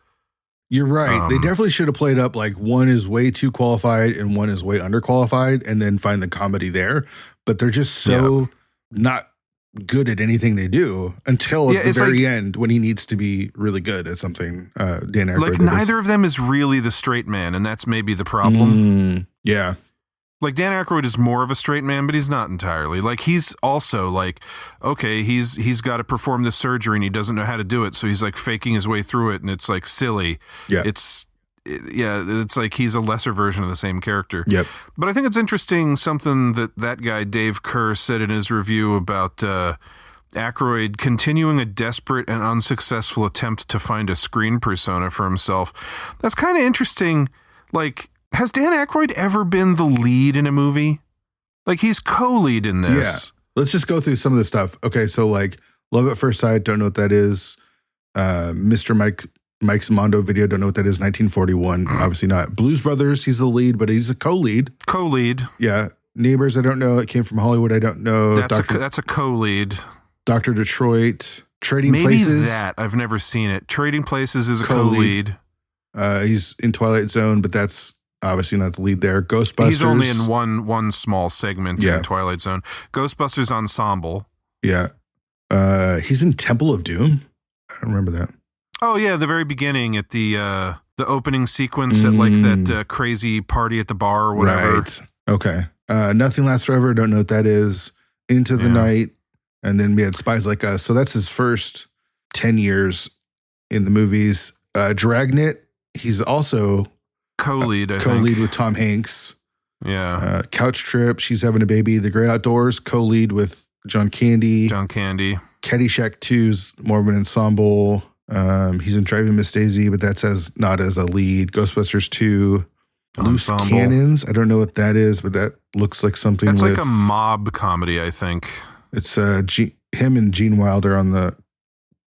S2: You're right. They definitely should have played up like one is way too qualified and one is way underqualified and then find the comedy there. But they're just so not good at anything they do until at the very end when he needs to be really good at something. Dan Aykroyd.
S1: Like neither of them is really the straight man, and that's maybe the problem.
S2: Yeah.
S1: Like Dan Aykroyd is more of a straight man, but he's not entirely. Like he's also like, okay, he's got to perform this surgery and he doesn't know how to do it, so he's like faking his way through it, and it's like silly. Yeah, it's like he's a lesser version of the same character.
S2: Yep.
S1: But I think it's interesting something that guy Dave Kerr said in his review about Aykroyd continuing a desperate and unsuccessful attempt to find a screen persona for himself. That's kind of interesting. Like, has Dan Aykroyd ever been the lead in a movie? Like, he's co-lead in this.
S2: Yeah. Let's just go through some of the stuff. Okay, so like Love at First Sight, don't know what that is. Mr. Mike's Mondo Video, don't know what that is. 1941, obviously not. Blues Brothers, he's the lead, but he's a co-lead.
S1: Co-lead.
S2: Yeah. Neighbors, I don't know. It came from Hollywood, I don't know.
S1: That's a co-lead.
S2: Dr. Detroit. Trading
S1: Maybe
S2: Places.
S1: That. I've never seen it. Trading Places is a co-lead.
S2: He's in Twilight Zone, but that's obviously not the lead there. Ghostbusters.
S1: He's only in one small segment in Twilight Zone. Ghostbusters Ensemble.
S2: Yeah. He's in Temple of Doom. I don't remember that.
S1: Oh yeah, the very beginning at the opening sequence at like that crazy party at the bar or whatever.
S2: Right. Okay. Nothing Lasts Forever. Don't know what that is. Into the Night. And then we had Spies Like Us. So that's his first 10 years in the movies. Dragnet. He's also
S1: co-lead, I think.
S2: Co-lead with Tom Hanks.
S1: Yeah.
S2: Couch Trip, She's Having a Baby, The Great Outdoors, co-lead with John Candy. Caddyshack 2's more of an ensemble. He's in Driving Miss Daisy, but that's not as a lead. Ghostbusters 2. Loose Cannons. I don't know what that is, but that looks like something.
S1: That's like a mob comedy, I think.
S2: It's him and Gene Wilder on the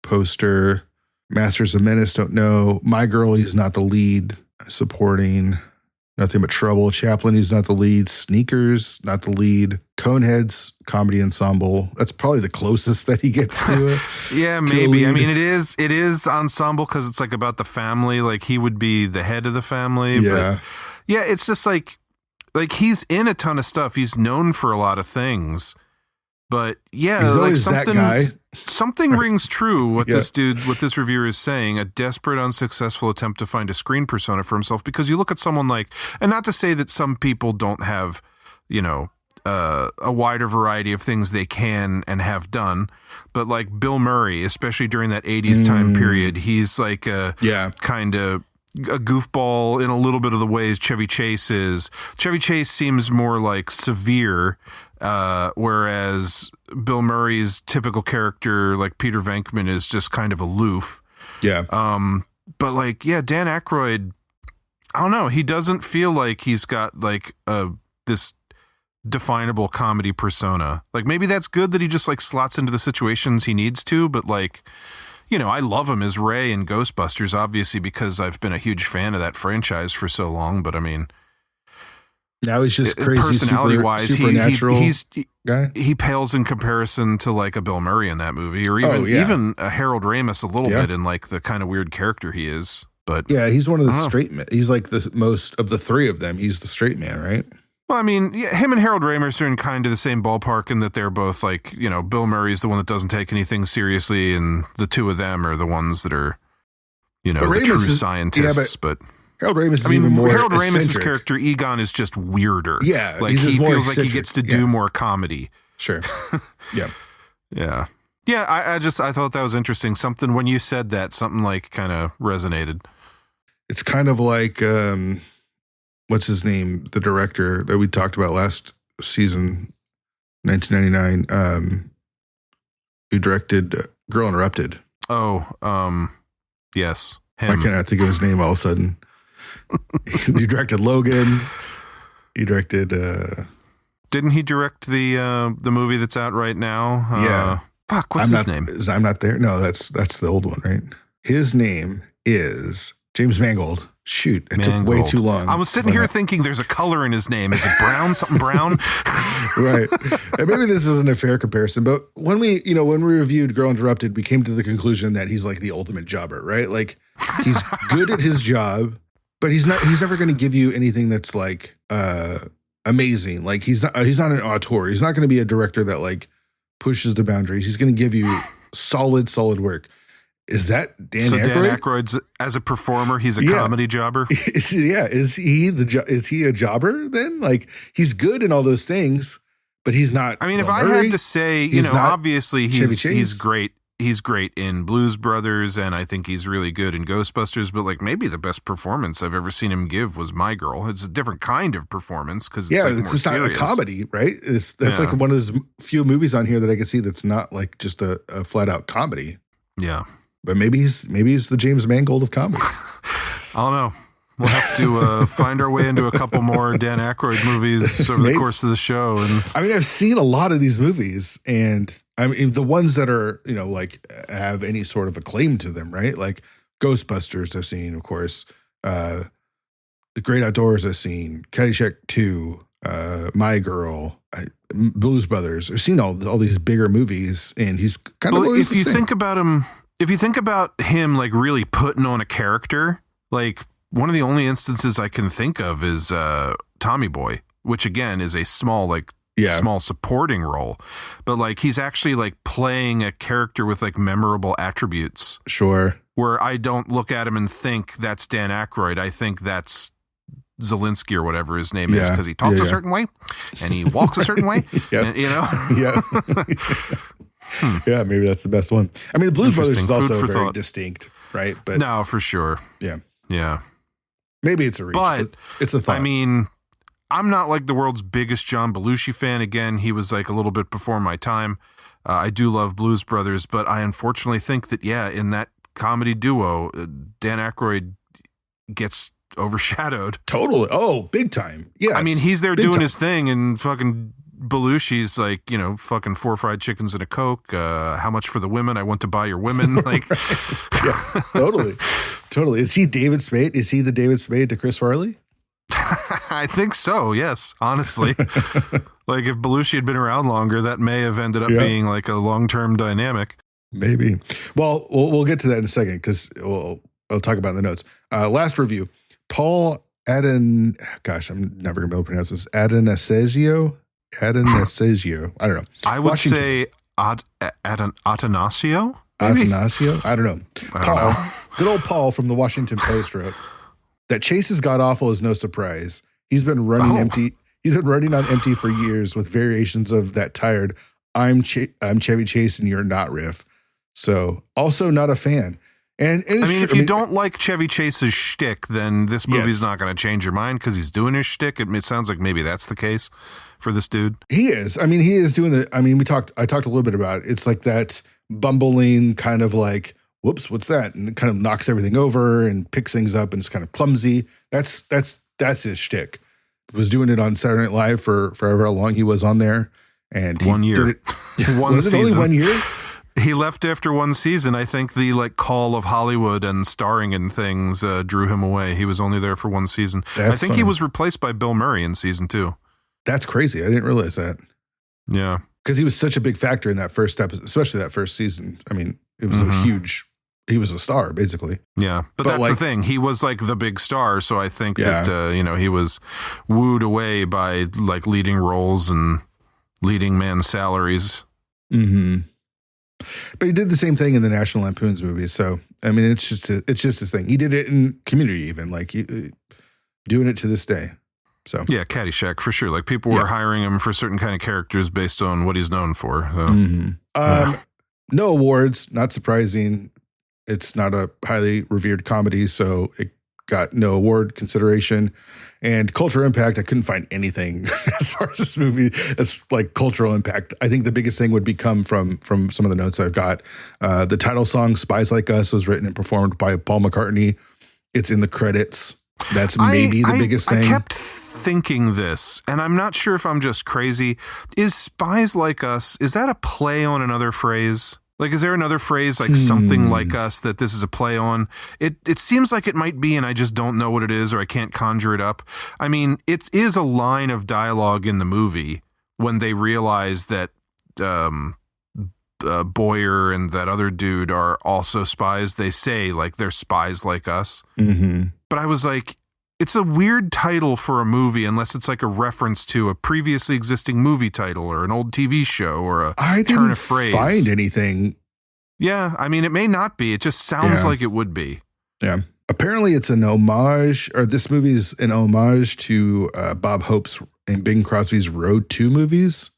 S2: poster. Masters of Menace, don't know. My Girl, he's not the lead. Supporting. Nothing But Trouble. Chaplin, he's not the lead. Sneakers, not the lead. Coneheads, comedy ensemble. That's probably the closest that he gets to it.
S1: Yeah, maybe. I mean, it is ensemble because it's like about the family. Like he would be the head of the family.
S2: Yeah.
S1: But yeah, it's just like he's in a ton of stuff. He's known for a lot of things. But yeah,
S2: he's
S1: like
S2: always that guy.
S1: Something rings true what this reviewer is saying, a desperate, unsuccessful attempt to find a screen persona for himself, because you look at someone like, and not to say that some people don't have, you know, a wider variety of things they can and have done, but like Bill Murray, especially during that 80s time period, he's like kind of a goofball in a little bit of the ways Chevy Chase is. Chevy Chase seems more like severe, whereas Bill Murray's typical character, like Peter Venkman, is just kind of aloof.
S2: Yeah.
S1: But like, yeah, Dan Aykroyd, I don't know. He doesn't feel like he's got like this definable comedy persona. Like maybe that's good that he just like slots into the situations he needs to, but like, you know, I love him as Ray in Ghostbusters, obviously, because I've been a huge fan of that franchise for so long. But I mean,
S2: now he's just crazy,
S1: personality-wise,
S2: supernatural
S1: guy. He pales in comparison to like a Bill Murray in that movie, or even a Harold Ramis a little bit in like the kind of weird character he is. But
S2: yeah, he's one of the straight men. He's like the most of the three of them. He's the straight man, right?
S1: Well, I mean, yeah, him and Harold Ramis are in kind of the same ballpark in that they're both like, you know, Bill Murray's the one that doesn't take anything seriously, and the two of them are the ones that are, you know, the true scientists. But
S2: Harold Ramis is even more
S1: Harold
S2: eccentric.
S1: Ramis's character Egon is just weirder.
S2: Yeah,
S1: like he feels like he gets to do more comedy.
S2: Sure. Yeah.
S1: Yeah. Yeah. I thought that was interesting. Something when you said that, something like kind of resonated.
S2: It's kind of like what's his name? The director that we talked about last season, 1999, who directed Girl Interrupted.
S1: Oh, Yes.
S2: Why
S1: Him.
S2: can't I think of his name all of a sudden? He directed Logan. He directed.
S1: Didn't he direct the movie that's out right now?
S2: Yeah.
S1: Fuck, what's his name?
S2: I'm Not There? No, that's the old one, right? His name is James Mangold. Shoot, it took way too long.
S1: I was sitting here thinking there's a color in his name. Is it brown? Something brown?
S2: Right. And maybe this isn't a fair comparison, but when we reviewed Girl Interrupted, we came to the conclusion that he's like the ultimate jobber, right? Like he's good at his job, but he's never going to give you anything that's like amazing. Like he's not an auteur. He's not going to be a director that like pushes the boundaries. He's going to give you solid work. Is that Dan Aykroyd?
S1: Dan Aykroyd's, as a performer, he's a comedy jobber?
S2: Is he a jobber then? Like, he's good in all those things, but he's not.
S1: I mean, if I had to say, obviously he's great. He's great in Blues Brothers, and I think he's really good in Ghostbusters, but like maybe the best performance I've ever seen him give was My Girl. It's a different kind of performance because it's more
S2: it's
S1: serious.
S2: Not a comedy, right? That's like one of those few movies on here that I can see that's not like just a flat out comedy.
S1: Yeah.
S2: But maybe he's the James Mangold of comedy.
S1: I don't know. We'll have to find our way into a couple more Dan Aykroyd movies over the course of the show. And
S2: I mean, I've seen a lot of these movies, and I mean the ones that are like have any sort of a claim to them, right? Like Ghostbusters, I've seen, of course. The Great Outdoors, I've seen. Caddyshack 2, My Girl, Blues Brothers. I've seen all these bigger movies, and he's kind of always
S1: if you think about him. If you think about him like really putting on a character, like one of the only instances I can think of is Tommy Boy, which again is a small supporting role, but like he's actually like playing a character with like memorable attributes.
S2: Sure.
S1: Where I don't look at him and think that's Dan Aykroyd. I think that's Zelensky or whatever his name is, because he talks a certain way and he walks a certain way. And,
S2: Yeah. Yeah, maybe that's the best one. I mean, the Blues Brothers is also very distinct, right? But
S1: no, for sure. Yeah.
S2: Maybe it's a reach, but it's a thought.
S1: I mean, I'm not like the world's biggest John Belushi fan. Again, he was like a little bit before my time. I do love Blues Brothers, but I unfortunately think that, in that comedy duo, Dan Aykroyd gets overshadowed.
S2: Totally. Oh, big time. Yeah.
S1: I mean, he's there doing his thing, and fucking Belushi's like, fucking 4 fried chickens and a Coke. How much for the women? I want to buy your women. Like,
S2: yeah, totally. Is he David Spade? Is he the David Spade to Chris Farley?
S1: I think so. Yes, honestly. Like if Belushi had been around longer, that may have ended up being like a long-term dynamic.
S2: Maybe. Well, we'll get to that in a second because I'll talk about it in the notes. Last review, Paul I'm never gonna be able to pronounce this. Atanasio. I don't know.
S1: I would say Atanasio?
S2: Atanasio? I don't know. Paul, good old Paul from the Washington Post wrote that Chase is god awful is no surprise. He's been running empty. He's been running on empty for years with variations of that tired I'm Chevy Chase and you're not riff. So also not a fan. And
S1: I mean, if you don't like Chevy Chase's shtick, then this movie's not going to change your mind because he's doing his shtick. It sounds like maybe that's the case for this dude.
S2: He is. I mean, he is doing I talked a little bit about it. It's like that bumbling kind of like, whoops, what's that? And it kind of knocks everything over and picks things up and it's kind of clumsy. That's his shtick. Was doing it on Saturday Night Live for however long he was on there. And
S1: 1 year.
S2: Was it only 1 year?
S1: He left after one season. I think the call of Hollywood and starring in things drew him away. He was only there for one season. I think he was replaced by Bill Murray in season 2. That's crazy. I didn't realize that. Yeah. Because he was such a big factor in that first episode, especially that first season. I mean, it was he was a star, basically. Yeah. But that's the thing. He was the big star. So I think that, he was wooed away by leading roles and leading man salaries. Mm-hmm. But he did the same thing in the National Lampoon's movies. So, I mean, it's just his thing. He did it in Community even, doing it to this day. So yeah, Caddyshack for sure. People were hiring him for certain kind of characters based on what he's known for. So. No awards, not surprising. It's not a highly revered comedy, so it
S2: got no award consideration. And cultural impact, I couldn't find anything as far as this movie as like cultural impact. I think the biggest thing would come from some of the notes I've got. The title song "Spies Like Us" was written and performed by Paul McCartney. It's in the credits. That's maybe the biggest thing.
S1: I kept thinking this, and I'm not sure if I'm just crazy. Is "Spies Like Us," is that a play on another phrase? Like, is there another phrase, like something like us, that this is a play on? It seems like it might be, and I just don't know what it is, or I can't conjure it up. I mean, it is a line of dialogue in the movie when they realize that Boyer and that other dude are also spies. They say, like, they're spies like us.
S2: Mm-hmm.
S1: But I was like, it's a weird title for a movie unless it's like a reference to a previously existing movie title or an old TV show or a turn of phrase.
S2: I didn't find anything.
S1: Yeah, I mean, it may not be. It just sounds like it would be.
S2: Yeah. Apparently it's an homage, or this movie is an homage to Bob Hope's and Bing Crosby's Road 2 movies.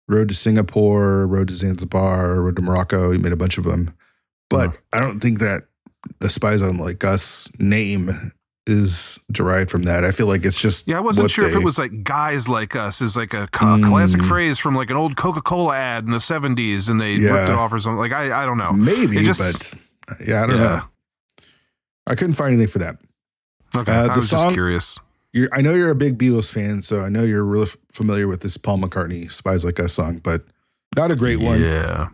S2: Road to Singapore, Road to Zanzibar, Road to Morocco. He made a bunch of them. But I don't think that the Spies Like Us name is derived from that. I feel like it's just
S1: I wasn't sure if it was like "guys like us" is like a classic phrase from like an old Coca-Cola ad in the 70s, and they ripped it off or something. Like I don't know.
S2: Maybe, but I don't know. I couldn't find anything for that.
S1: Okay, I was just curious.
S2: I know you're a big Beatles fan, so I know you're really familiar with this Paul McCartney "Spies Like Us" song, but not a great one.
S1: Yeah.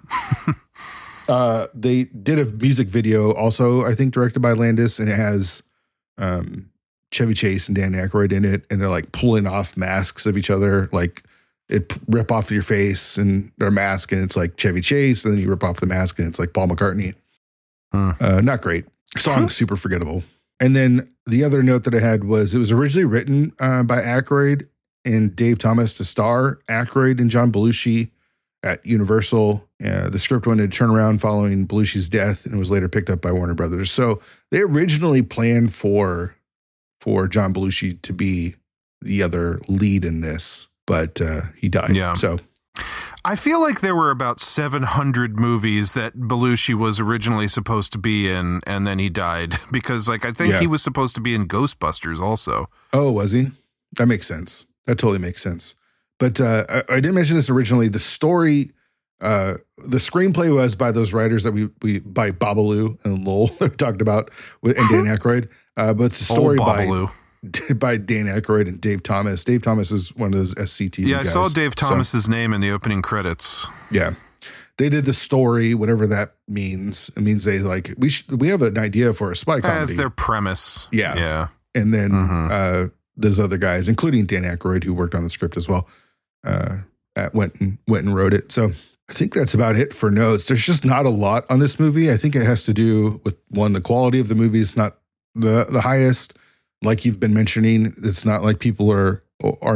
S2: They did a music video also, I think, directed by Landis, and it has Chevy Chase and Dan Aykroyd in it, and they're like pulling off masks of each other, like it rip off your face and their mask, and it's like Chevy Chase, and then you rip off the mask and it's like Paul McCartney. Not great. Song super forgettable. And then the other note that I had was it was originally written by Aykroyd and Dave Thomas to star Aykroyd and John Belushi at Universal. The script went to turn around following Belushi's death and was later picked up by Warner Brothers. So they originally planned for John Belushi to be the other lead in this, but he died.
S1: Yeah.
S2: So
S1: I feel like there were about 700 movies that Belushi was originally supposed to be in, and then he died because, like, I think he was supposed to be in Ghostbusters also.
S2: Oh, was he? That makes sense. That totally makes sense. But I didn't mention this originally. The story, the screenplay was by those writers that we by Babalu and Lowell talked about and Dan Aykroyd. But it's a story by Dan Aykroyd and Dave Thomas. Dave Thomas is one of those SCTV guys.
S1: Yeah, I saw Dave Thomas's name in the opening credits.
S2: Yeah. They did the story, whatever that means. It means they like, we have an idea for a spy comedy.
S1: As their premise.
S2: Yeah.
S1: Yeah.
S2: And then there's other guys, including Dan Aykroyd, who worked on the script as well, went and wrote it. So I think that's about it for notes. There's just not a lot on this movie. I think it has to do with, one, the quality of the movie is not the highest. Like you've been mentioning, it's not like people are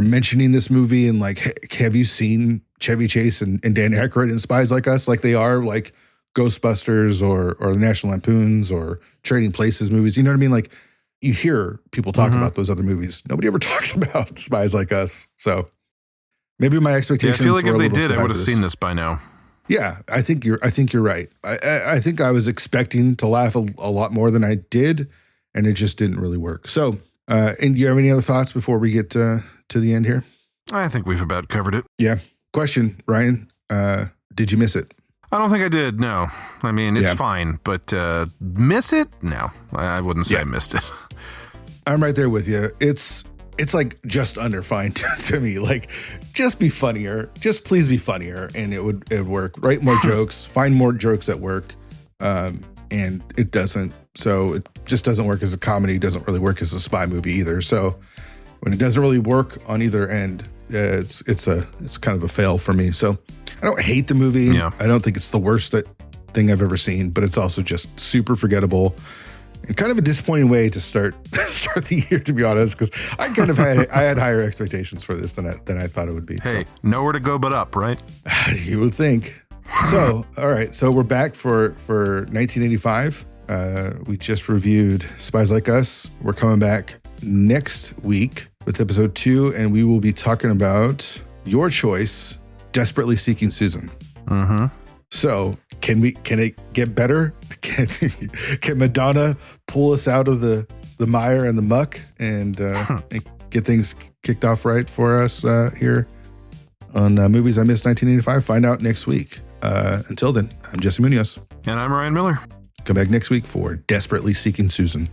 S2: mentioning this movie and like, hey, have you seen Chevy Chase and Dan Aykroyd in Spies Like Us? Like they are like Ghostbusters or the National Lampoons or Trading Places movies. You know what I mean? Like you hear people talk about those other movies. Nobody ever talks about Spies Like Us. So maybe my expectations.
S1: Yeah, I feel like if they did, I would have seen this by now. Yeah,
S2: I think you're right. I think I was expecting to laugh a lot more than I did, and it just didn't really work. So, and do you have any other thoughts before we get to the end here?
S1: I think we've about covered it.
S2: Yeah. Question, Ryan, did you miss it?
S1: I don't think I did, no. I mean, it's fine, but miss it? No, I wouldn't say I missed it.
S2: I'm right there with you. It's like just under fine to me. Like, just be funnier. Just please be funnier, and it would work. Write more jokes. Find more jokes at work. And it doesn't. So it just doesn't work as a comedy. Doesn't really work as a spy movie either. So when it doesn't really work on either end, it's kind of a fail for me. So I don't hate the movie.
S1: Yeah.
S2: I don't think it's the worst thing I've ever seen, but it's also just super forgettable. And kind of a disappointing way to start the year, to be honest, because I kind of had higher expectations for this than I thought it would be.
S1: Hey, nowhere to go but up, right?
S2: You would think. So, all right. So we're back for 1985. We just reviewed Spies Like Us. We're coming back next week with episode 2, and we will be talking about your choice, Desperately Seeking Susan.
S1: Mm-hmm.
S2: So can it get better? Can Madonna pull us out of the the mire and the muck and get things kicked off right for us here on Movies I Missed 1985. Find out next week. Until then, I'm Jesse Munoz.
S1: And I'm Ryan Miller.
S2: Come back next week for Desperately Seeking Susan.